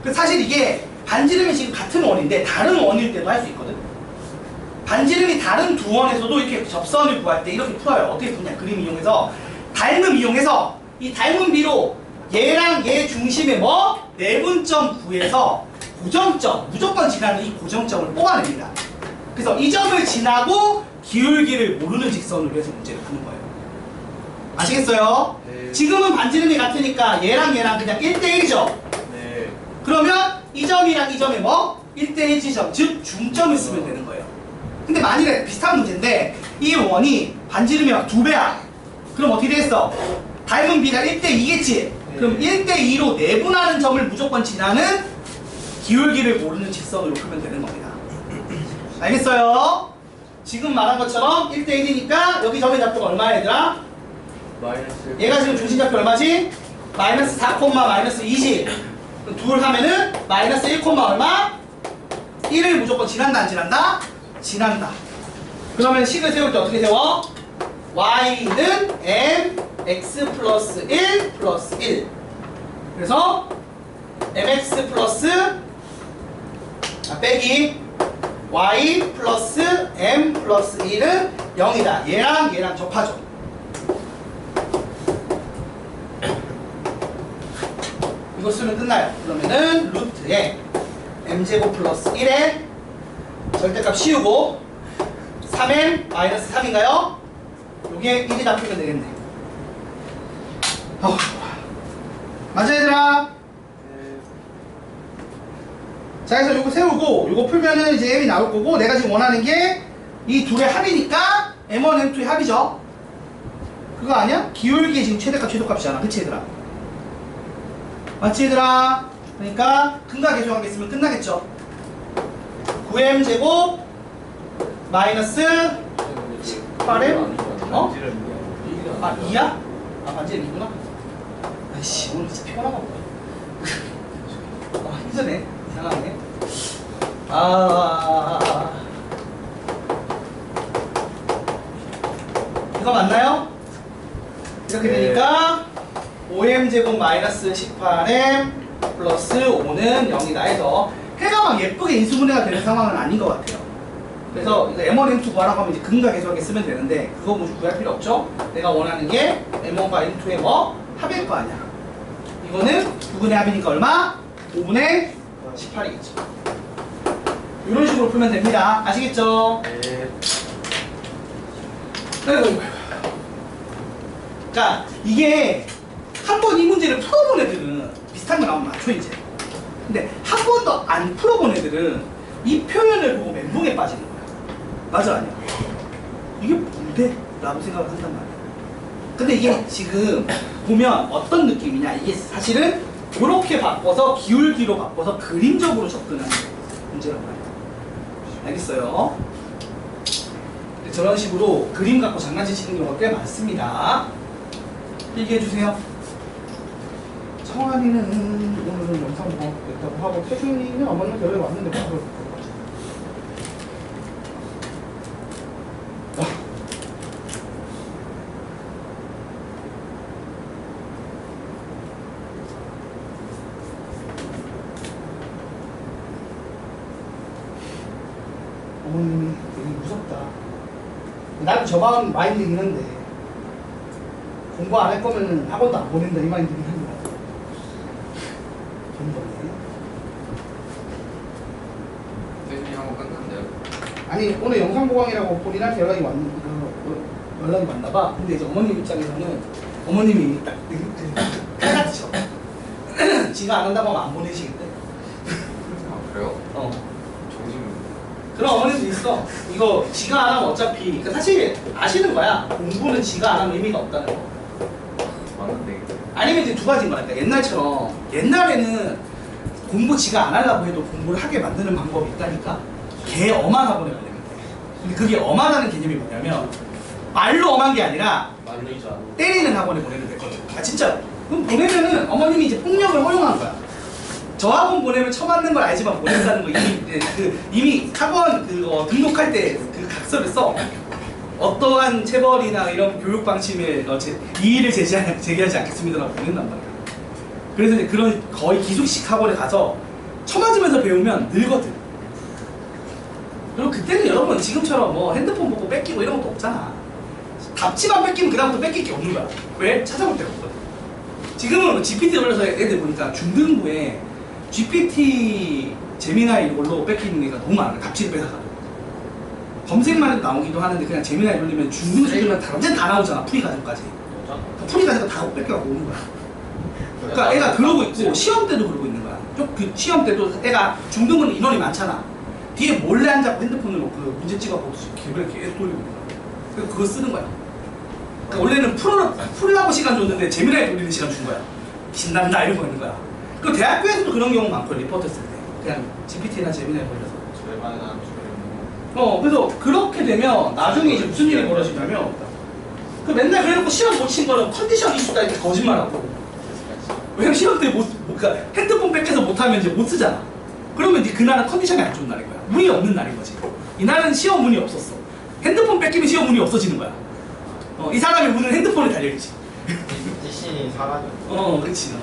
그 사실 이게 반지름이 지금 같은 원인데 다른 원일 때도 할 수 있거든. 반지름이 다른 두 원에서도 이렇게 접선을 구할 때 이렇게 풀어요. 어떻게 푸냐? 그림 이용해서 닮음 이용해서 이 닮은 비로 얘랑 얘 중심에 뭐? 내분점 구해서 고정점, 무조건 지나는 이 고정점을 뽑아냅니다. 그래서 이 점을 지나고 기울기를 모르는 직선으로 해서 문제를 푸는 거예요. 아시겠어요? 네. 지금은 반지름이 같으니까 얘랑 얘랑 그냥 1대1이죠? 네. 그러면 이 점이랑 이 점이 뭐? 1대1 지점, 즉 중점을 쓰면 되는 거예요. 근데 만일에 비슷한 문제인데 이 원이 반지름이 막 2배야. 그럼 어떻게 되겠어? 닮은 비가 1대2겠지? 그럼 1대2로 내분하는 점을 무조건 지나는 기울기를 모르는 직선으로 풀면 되는 겁니다. 알겠어요? 지금 말한 것처럼 1대1이니까 여기 점의 좌표가 얼마야 얘들아? 마이너스. 얘가 지금 중심좌표 얼마지? 마이너스 4, 마이너스 20. 그럼 둘 하면은 마이너스 1, 얼마? 1을 무조건 지난다 안 지난다? 지난다. 그러면 식을 세울 때 어떻게 세워? y는 mx 플러스 1 플러스 1. 그래서 mx 플러스 빼기 y 플러스 m 플러스 1은 0이다. 얘랑 얘랑 접하죠. 이거 쓰면 끝나요. 그러면은 루트에 m제곱 플러스 1에 절대값 씌우고 3m 마이너스 3인가요? 요게 1이 다 풀면 되겠네. 맞아 얘들아? 자, 그래서 요거 세우고 요거 풀면은 이제 m이 나올 거고, 내가 지금 원하는 게 이 둘의 합이니까 m1, m2의 합이죠. 그거 아니야? 기울기의 지금 최대값, 최소값이잖아. 그치 얘들아? 맞지 얘들아? 그러니까 근과 계수한 게 있으면 끝나겠죠. 9m 제곱 마이너스 18m? 어? 아 2야? 아 반지름 2구나? 아이씨 오늘 진짜 피곤하다 보다. 아 힘드네. 이상하네. 이거 맞나요? 이렇게 되니까 5m 제곱 마이너스 18m 플러스 5는 0이다 해서 해가 막 예쁘게 인수분해가 되는 상황은 아닌 것 같아요. 그래서 이거 m1, m2 구하라고 하면 이제 근과 계수하게 쓰면 되는데 그거 뭐 구할 필요 없죠? 내가 원하는 게 m1과 m2의 뭐? 합일 거 아니야. 이거는 9분의 합이니까 얼마? 5분의 18이겠죠. 이런 식으로 풀면 됩니다. 아시겠죠? 네. 아이고. 자, 이게 한 번 이 문제를 풀어본 애들은 비슷한 거 나오면 맞춰 이제. 근데 한 번도 안 풀어본 애들은 이 표현을 보고 멘붕에 빠지는 거야. 맞아 아니야? 이게 뭔데? 라고 생각을 한단 말이야. 근데 이게 지금 보면 어떤 느낌이냐, 이게 사실은 이렇게 바꿔서 기울기로 바꿔서 그림적으로 접근하는 문제란 말이야. 알겠어요? 저런 식으로 그림 갖고 장난치시는 경우가 꽤 많습니다. 얘기해주세요. 청환이는 오늘은 영상 뭐 됐다고 하고, 태준이는 어머니가 별에 왔는데 뭐 그럴 어머님이 되게 무섭다. 나도 저 마음 마인드긴 한데 공부 안 할 거면 학원도 안 보낸다 이 마인드긴 합니다. 대준이 한번 끝났는데요. 아니 오늘 영상 보강이라고 본인한테 연락이 왔나봐. 근데 이제 어머님 입장에서는 어머님이 딱 깨닫죠. 지가 안 한다고 하면 안 보내시겠대. 아 그래요? 정신. 그런 어머니도 있어. 이거 지가 안 하면 어차피, 그러니까 사실 아시는 거야. 공부는 지가 안 하면 의미가 없다는 거. 맞는데. 아니면 이제 두 가지인 거니까 옛날처럼, 옛날에는 공부 지가 안 하려고 해도 공부를 하게 만드는 방법이 있다니까. 개 엄한 학원에 보내면 돼. 근데 그게 엄하다는 개념이 뭐냐면 말로 엄한 게 아니라 말리자. 때리는 학원에 보내면 되거든. 아 진짜. 그럼 보내면은 어머님이 이제 폭력을 허용한 거야. 저 학원 보내면 처맞는 걸 알지만 보낸다는 거 이미 학원 등록할 때 그 각서를 써. 어떠한 체벌이나 이런 교육 방침에 이의를 제기하지 않겠습니다라고 보낸단 말이야. 그래서 이제 그런 거의 기술식 학원에 가서 쳐맞으면서 배우면 늘거든. 그리고 그때는 여러분 지금처럼 뭐 핸드폰 보고 뺏기고 이런 것도 없잖아. 답지만 뺏기면 그다음부터 뺏길 게 없는 거야. 왜? 찾아볼 데가 없거든. 지금은 GPT 올려서 애들 보니까 중등부에 GPT 제미나이 이걸로 뺏기는 애가 너무 많아. 답지를 뺏어가지고. 검색만 해도 나오기도 하는데 그냥 제미나이 돌리면 중등 수준은 완전 다 나오잖아. 프리 과정까지. 프리 과정도 다 뺏겨갖고 오는 거야. 그러니까 애가 그러고 있고 시험 때도 그러고 있는 거야. 그 시험 때도 애가 중등은 인원이 많잖아. 뒤에 몰래 앉아서 핸드폰으로 그 문제 찍어보고 기분을 계속 돌리고 있는 거야. 그래서 그거 쓰는 거야. 그러니까 원래는 풀라고 시간 줬는데 재미나게 돌리는 시간 준 거야. 신난다 이러고 있는 거야. 그 대학교에서도 그런 경우 많고 리포트 쓸 때 그냥 GPT나 재미나게 돌려서. 저희 반에 나는 좀 그래서 그렇게 되면 나중에 이제 무슨 일이 벌어지냐면 그 맨날 그래놓고 시험 못 친 거는 컨디션 이슈다 이렇게 거짓말하고. 왜냐면 시험 때 그러니까 핸드폰 뺏겨서 못하면 이제 못 쓰잖아. 그러면 이제 그날은 컨디션이 안 좋은 날인 거야. 운이 없는 날인 거지. 이날은 시험 운이 없었어. 핸드폰 뺏기면 시험 운이 없어지는 거야. 이 사람의 운은 핸드폰에 달려있지. 귀신이 사라져. 그렇지.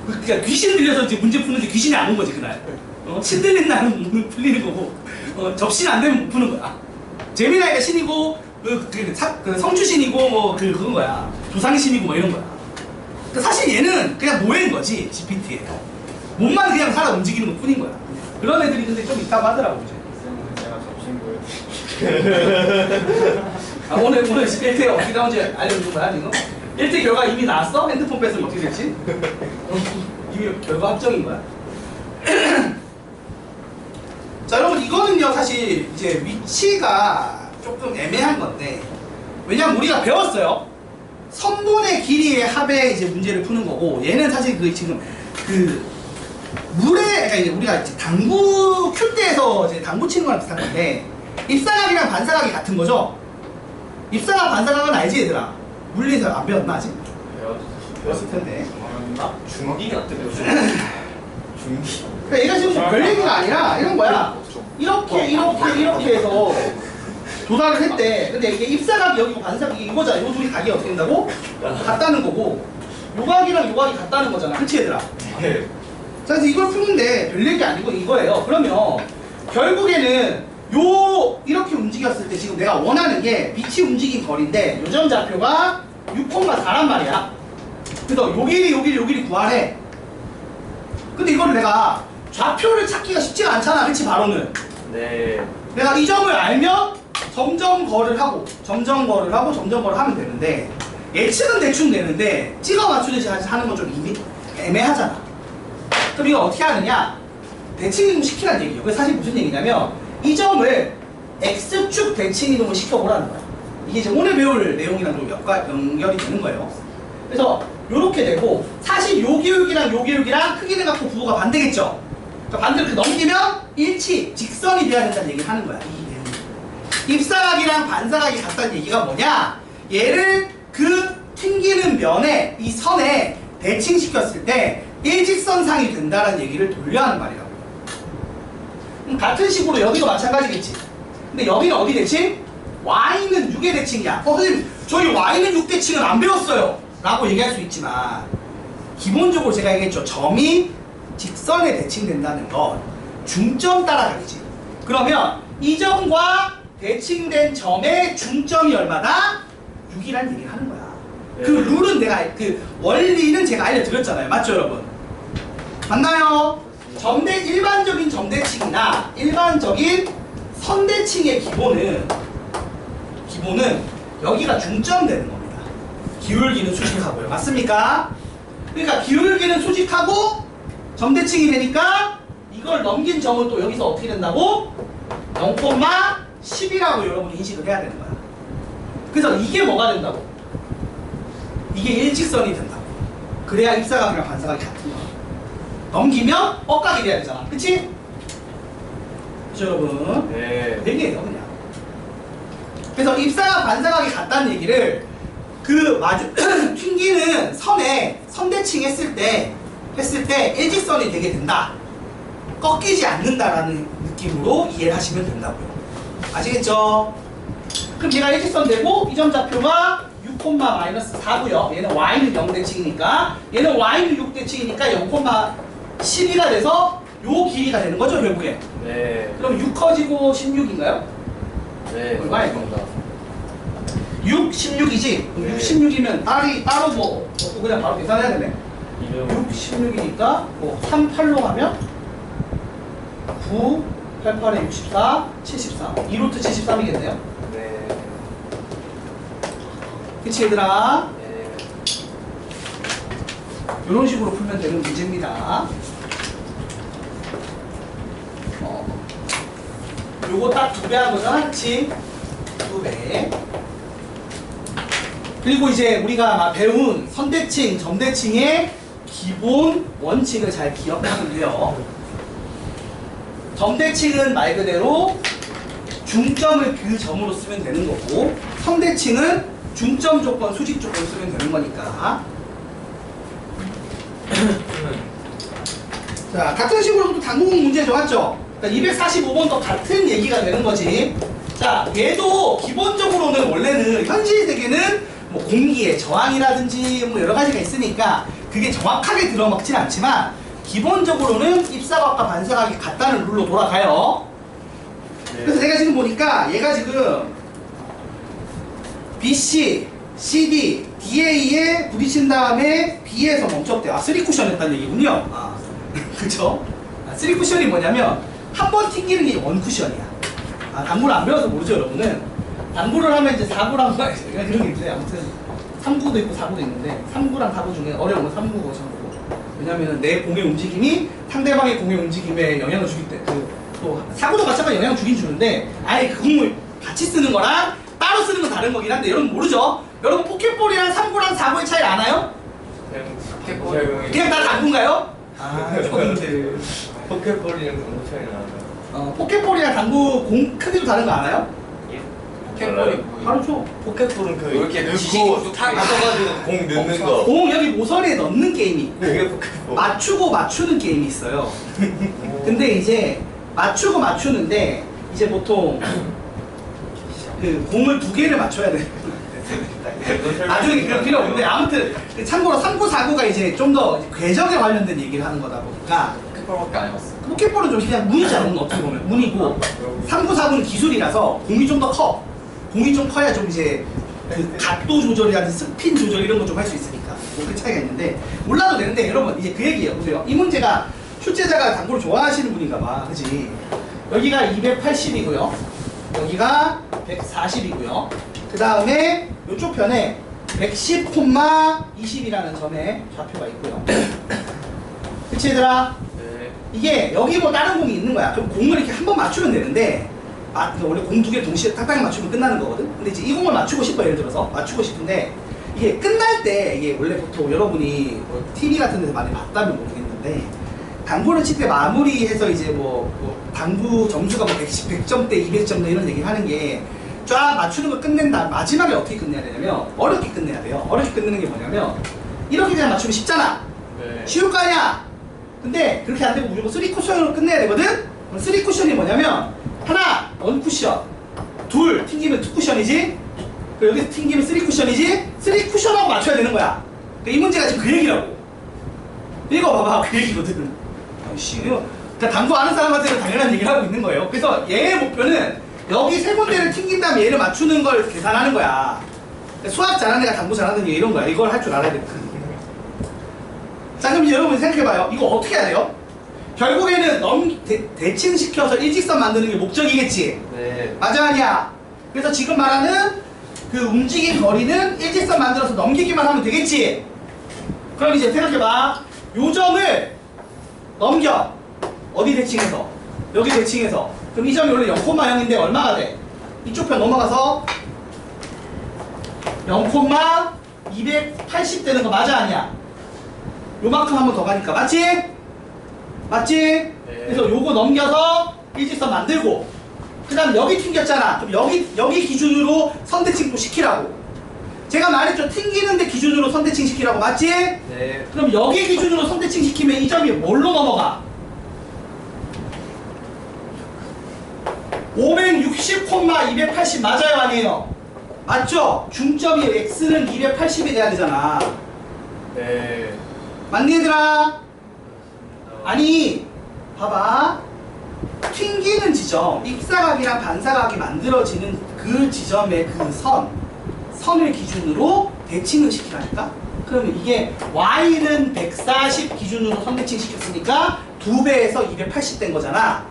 그러니까 귀신 들려서 이제 문제 푸는데 귀신이 안 온 거지 그날. 신 들린 날은 운은 풀리는 거고, 접신 안 되면 못 푸는 거야. 재미나이가 신이고, 그 성추신이고, 뭐 그건 거야. 조상신이고 뭐 이런 거야. 그러니까 사실 얘는 그냥 노예인 거지 GPT에. 몸만 그냥 살아 움직이는 것 뿐인 거야. 그런 애들이 근데 좀 있다고 하더라고 이제. 쌤은 제가 접신 보여드릴게요. 오늘 1대 어떻게 나온지 알려준 거야 지금? 1대 결과 이미 나왔어? 핸드폰 뺏으면 어떻게 됐지? 이미 결과 확정인 거야? 자 여러분 이거는요 사실 이제 위치가 조금 애매한 건데 왜냐면 우리가 배웠어요. 선분의 길이의 합의 이제 문제를 푸는 거고 얘는 사실 그 지금 그 물에 그러니까 이제 우리가 이제 당구 큐대에서 이제 당구 치는 거랑 비슷한 건데 입사각이랑 반사각이 같은 거죠. 입사각 반사각은 알지 얘들아? 물리에서 안 배웠나 아직? 배웠을 텐데. 중기가 어떻게 배웠어? 중기. 그러니까 얘가 지금 별 얘기가 아니라 이런 거야. 이렇게 해서 조사를 했대. 근데 이게 입사각이 여기고 반사각이 이거잖아. 요 둘이 각이 어떻게 된다고? 같다는 거고 요 각이랑 요 각이 같다는 거잖아. 그치 얘들아? 네. 자, 그래서 이걸 푸는데 별 얘기 아니고 이거예요. 그러면 결국에는 이렇게 움직였을 때 지금 내가 원하는 게 빛이 움직인 거리인데 요점 좌표가 6,4란 말이야. 그래서 요 길이 구하래. 근데 이거를 내가 좌표를 찾기가 쉽지가 않잖아. 그치 바로는. 네. 내가 이 점을 알면 점점거를 하고 하면 되는데 예측은 대충 되는데 찍어 맞추듯이 하는 건 좀 애매하잖아. 그럼 이거 어떻게 하느냐? 대칭이동 시키라는 얘기예요. 그게 사실 무슨 얘기냐면 이 점을 X축 대칭이동을 시켜보라는 거야. 이게 이제 오늘 배울 내용이랑 좀 연결이 되는 거예요. 그래서 요렇게 되고 사실 요 기울기랑 크기를 갖고 부호가 반대겠죠? 그러니까 반대로 이렇게 넘기면 일치, 직선이 돼야 된다는 얘기를 하는 거야. 이 내용. 입사각이랑 반사각이 같다는 얘기가 뭐냐? 얘를 그 튕기는 면에 이 선에 대칭시켰을 때 일직선상이 된다는 얘기를 돌려 하는 말이라고. 같은 식으로 여기도 마찬가지겠지. 근데 여기는 어디 대칭? Y는 6의 대칭이야. 선생님 저희 Y는 6 대칭은 안 배웠어요 라고 얘기할 수 있지만 기본적으로 제가 얘기했죠. 점이 직선에 대칭된다는 건 중점 따라가기지. 그러면 이 점과 대칭된 점의 중점이 얼마다? 6이라는 얘기를 하는 거야. 그 룰은 그 원리는 제가 알려드렸잖아요. 맞죠 여러분? 맞나요? 일반적인 점대칭이나 일반적인 선대칭의 기본은 여기가 중점되는 겁니다. 기울기는 수직하고요. 맞습니까? 그러니까 기울기는 수직하고 점대칭이 되니까 이걸 넘긴 점은 또 여기서 어떻게 된다고? 0,10이라고 여러분이 인식을 해야 되는 거야. 그래서 이게 뭐가 된다고? 이게 일직선이 된다고. 그래야 입사각이랑 반사각이 같은 거야. 넘기면 엇각이 돼야 되잖아. 그치? 그쵸 여러분? 네. 얘기해요 그냥. 그래서 입사각 반사각이 같다는 얘기를 그 튕기는 선에 선대칭 했을 때 일직선이 되게 된다. 꺾이지 않는다라는 느낌으로 이해를 하시면 된다고요. 아시겠죠? 그럼 얘가 일직선 되고 이 점 좌표가 6,-4고요. 얘는 y는 0대칭이니까 얘는 y는 6대칭이니까 0,12가 돼서 요 길이가 되는 거죠 결국에. 네. 그럼 6 커지고 16인가요? 네. 얼마예요? 맞습니다. 6, 16이지? 네. 6, 16이면 따로 뭐 없고 그냥 바로 계산해야 되네. 6, 16이니까 뭐 3, 8로 가면 9, 8, 8에 64, 73. 2루트 73이겠네요. 네. 그치 얘들아? 네. 이런 식으로 풀면 되는 문제입니다. 요거 딱 2배 한 거잖아, 그치? 2배. 그리고 이제 우리가 막 배운 선대칭, 점대칭의 기본 원칙을 잘 기억하면 돼요. 점대칭은 말 그대로 중점을 그 점으로 쓰면 되는 거고, 선대칭은 중점 조건, 수직 조건 쓰면 되는 거니까. 자, 같은 식으로 또 당구공 문제 좋았죠? 그러니까 245번도 같은 얘기가 되는 거지. 자, 얘도 기본적으로는 원래는 현실 세계는 뭐 공기의 저항이라든지 뭐 여러 가지가 있으니까 그게 정확하게 들어먹진 않지만 기본적으로는 입사각과 반사각이 같다는 룰로 돌아가요. 그래서 내가 지금 보니까 얘가 지금 BC, CD, DA에 부딪힌 다음에 B에서 멈췄대요. 아, 3쿠션 했다는 얘기군요. 아, 그쵸? 3쿠션이 뭐냐면 한 번 튕기는 게 1쿠션이야. 아, 당구를 안 배워서 모르죠, 여러분은. 당구를 하면 이제 4구랑 그런 게 있는데 아무튼 3구도 있고 4구도 있는데 3구랑 4구 중에 어려운 건 3구고 3구고. 왜냐면은 내 공의 움직임이 상대방의 공의 움직임에 영향을 주기 때문에 또 4구도 마찬가지 영향을 주긴 주는데 아예 그 공을 같이 쓰는 거랑 따로 쓰는 건 다른 거긴 한데 여러분 모르죠? 여러분 포켓볼이랑 3구랑 4구의 차이 아나요? 그냥 다 당구인가요? 아, 저분들. 포켓볼이랑 너무 차이 나요. 포켓볼이랑 당구 공 크기도 다른 거 알아요? 포켓볼이 뭐예요? 다르죠. 포켓볼은 그 이렇게 넣고 탁 있어가지고 공 넣는 거. 공 여기 모서리에 넣는 게임이 있고 그게 포켓볼. 맞추고 맞추는 게임이 있어요. 근데 이제 맞추고 맞추는데 이제 보통 그 공을 2개를 맞춰야 돼. 나중에 그럴 필요 없는데 아무튼 참고로 3구, 4구가 이제 좀 더 궤적에 관련된 얘기를 하는 거다 보니까 포켓볼밖에 안 해봤어. 포켓볼은 좀 그냥 문이잖아. 문 어떻게 보면 문이고 3구, 4구는 기술이라서 공이 좀 더 커. 공이 좀 커야 좀 이제 그 각도 조절이라든지 스핀 조절 이런 거 좀 할 수 있으니까 뭐 그 차이가 있는데 몰라도 되는데 여러분 이제 그 얘기예요. 보세요. 이 문제가 출제자가 당구를 좋아하시는 분인가 봐. 그치? 여기가 280이고요. 여기가 140이고요. 그 다음에 이쪽 편에 110,20이라는 점에 좌표가 있고요. 그치 얘들아? 네. 이게 여기 뭐 다른 공이 있는 거야. 그럼 공을 이렇게 한 번 맞추면 되는데 원래 공 2개 동시에 딱딱 맞추면 끝나는 거거든. 근데 이제 이 공을 맞추고 싶어. 예를 들어서 맞추고 싶은데 이게 끝날 때 이게 원래 보통 여러분이 뭐 TV 같은 데서 많이 봤다면 모르겠는데 당구를 칠 때 마무리해서 이제 뭐 당구 점수가 뭐 100점대 200점대 이런 얘기를 하는 게 쫙 맞추는 걸 끝낸다. 마지막에 어떻게 끝내야 되냐면 어렵게 끝내야 돼요. 어렵게 끝내는 게 뭐냐면 이렇게 그냥 맞추면 쉽잖아. 네. 쉬울 거 아니야. 근데 그렇게 안 되고 무조건 3쿠션으로 끝내야 되거든. 그럼 3쿠션이 뭐냐면 하나 1쿠션, 둘 튕기면 2쿠션이지. 여기 튕기면 3쿠션이지. 3쿠션하고 맞춰야 되는 거야. 그러니까 이 문제가 지금 그 얘기라고. 이거 봐봐 그 얘기거든. 아이씨, 이거 그러니까 당구 아는 사람한테는 당연한 얘기를 하고 있는 거예요. 그래서 얘의 목표는 여기 세 군데를 튕긴 다음에 얘를 맞추는 걸 계산하는 거야. 수학 잘하는 애가 당구 잘하는 게 이런 거야. 이걸 할 줄 알아야 돼. 자 그럼 여러분 생각해봐요. 이거 어떻게 해야 돼요? 결국에는 대칭시켜서 일직선 만드는 게 목적이겠지. 네. 맞아 아니야? 그래서 지금 말하는 그 움직임 거리는 일직선 만들어서 넘기기만 하면 되겠지. 그럼 이제 생각해봐. 요 점을 넘겨. 어디 대칭해서? 여기 대칭해서. 그럼 이 점이 원래 0,0인데 얼마가 돼? 이쪽 편 넘어가서 0,280 되는 거 맞아 아니야? 요만큼 한 번 더 가니까 맞지? 맞지? 네. 그래서 요거 넘겨서 일직선 만들고 그 다음 여기 튕겼잖아. 그럼 여기 기준으로 선대칭도 시키라고. 제가 말했죠. 튕기는데 기준으로 선대칭 시키라고 맞지? 네. 그럼 여기 기준으로 선대칭 시키면 이 점이 뭘로 넘어가? 560,280 맞아요 아니에요? 맞죠? 중점이 x는 280이 돼야 되잖아. 네. 맞니 얘들아? 아니 봐봐, 튕기는 지점, 입사각이랑 반사각이 만들어지는 그 지점의 그 선을 기준으로 대칭을 시키라니까? 그러면 이게 y는 140 기준으로 선대칭 시켰으니까 2배에서 280 된 거잖아.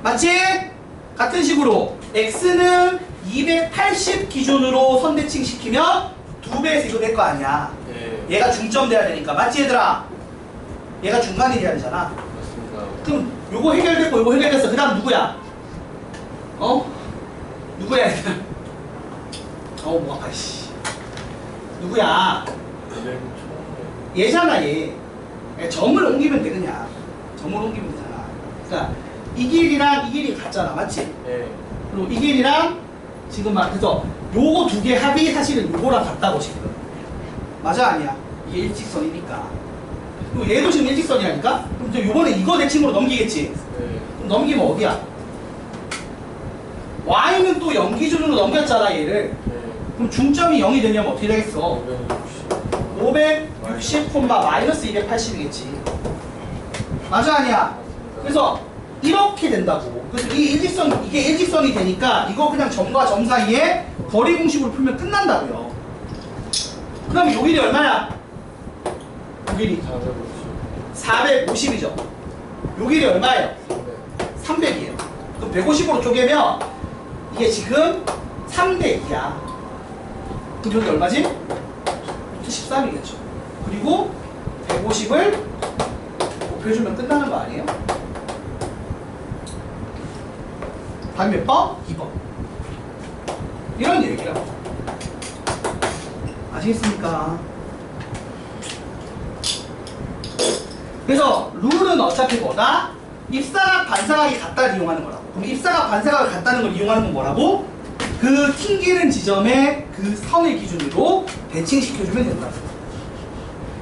맞지? 같은 식으로 x는 280 기준으로 선대칭 시키면 2배에서 이거 될 거 아니야. 네. 얘가 중점 돼야 되니까. 맞지 얘들아? 얘가 중간이 돼야 되잖아. 맞습니다. 그럼 요거 해결됐고 요거 해결됐어. 그 다음 누구야? 어? 누구야 얘들아? 목 아파 씨. 누구야? 얘잖아 얘. 점을 옮기면 돼 그냥. 점을 옮기면 되잖아. 그러니까 이 길이랑 이 길이 같잖아. 맞지? 네. 그리고 이 길이랑 지금 막 그래서 요거 두 개 합이 사실은 요거랑 같다고 지금. 맞아 아니야? 이게 일직선이니까. 그리고 얘도 지금 일직선이라니까? 그럼 이제 요번에 이거 대칭으로 넘기겠지? 네. 그럼 넘기면 어디야? y는 또 0 기준으로 넘겼잖아 얘를. 네. 그럼 중점이 0이 되려면 어떻게 되겠어? 560, 마이너스 280이겠지. 맞아 아니야? 그래서 이렇게 된다고. 그래서 이 일직선, 이게 일직선이 되니까 이거 그냥 점과 점 사이에 거리 공식으로 풀면 끝난다고요. 그럼 요 길이 얼마야? 요 길이 450이죠. 요 길이 얼마예요? 300이에요. 그럼 150으로 쪼개면 이게 지금 3대 2야. 그럼 여기 얼마지? 13이겠죠. 그리고 150을 곱해주면 끝나는 거 아니에요? 답이 몇 번? 2번. 이런 얘기라고. 아시겠습니까? 그래서 룰은 어차피 뭐다? 입사각, 반사각이 같다를 이용하는 거라고. 그럼 입사각, 반사각을 같다는 걸 이용하는 건 뭐라고? 그 튕기는 지점의 그 선을 기준으로 대칭시켜주면 된다고.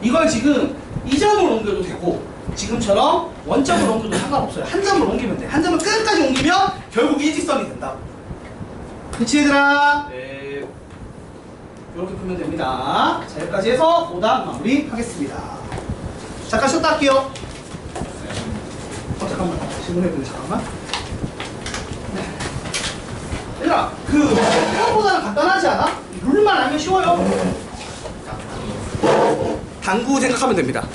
이걸 지금 이 점으로 옮겨도 되고 지금처럼 원점으로 옮겨도 상관없어요. 한 점으로 옮기면 돼. 한 점을 끝까지 옮기면 결국 일직선이 된다고. 그치 얘들아? 네. 이렇게 풀면 됩니다. 자 여기까지 해서 오답 마무리하겠습니다. 잠깐 쉬었다 할게요. 잠깐만 질문해도 잠깐만. 네. 얘들아 그 생각보다는 간단하지 않아? 룰만 알면 쉬워요. 당구 생각하면 됩니다.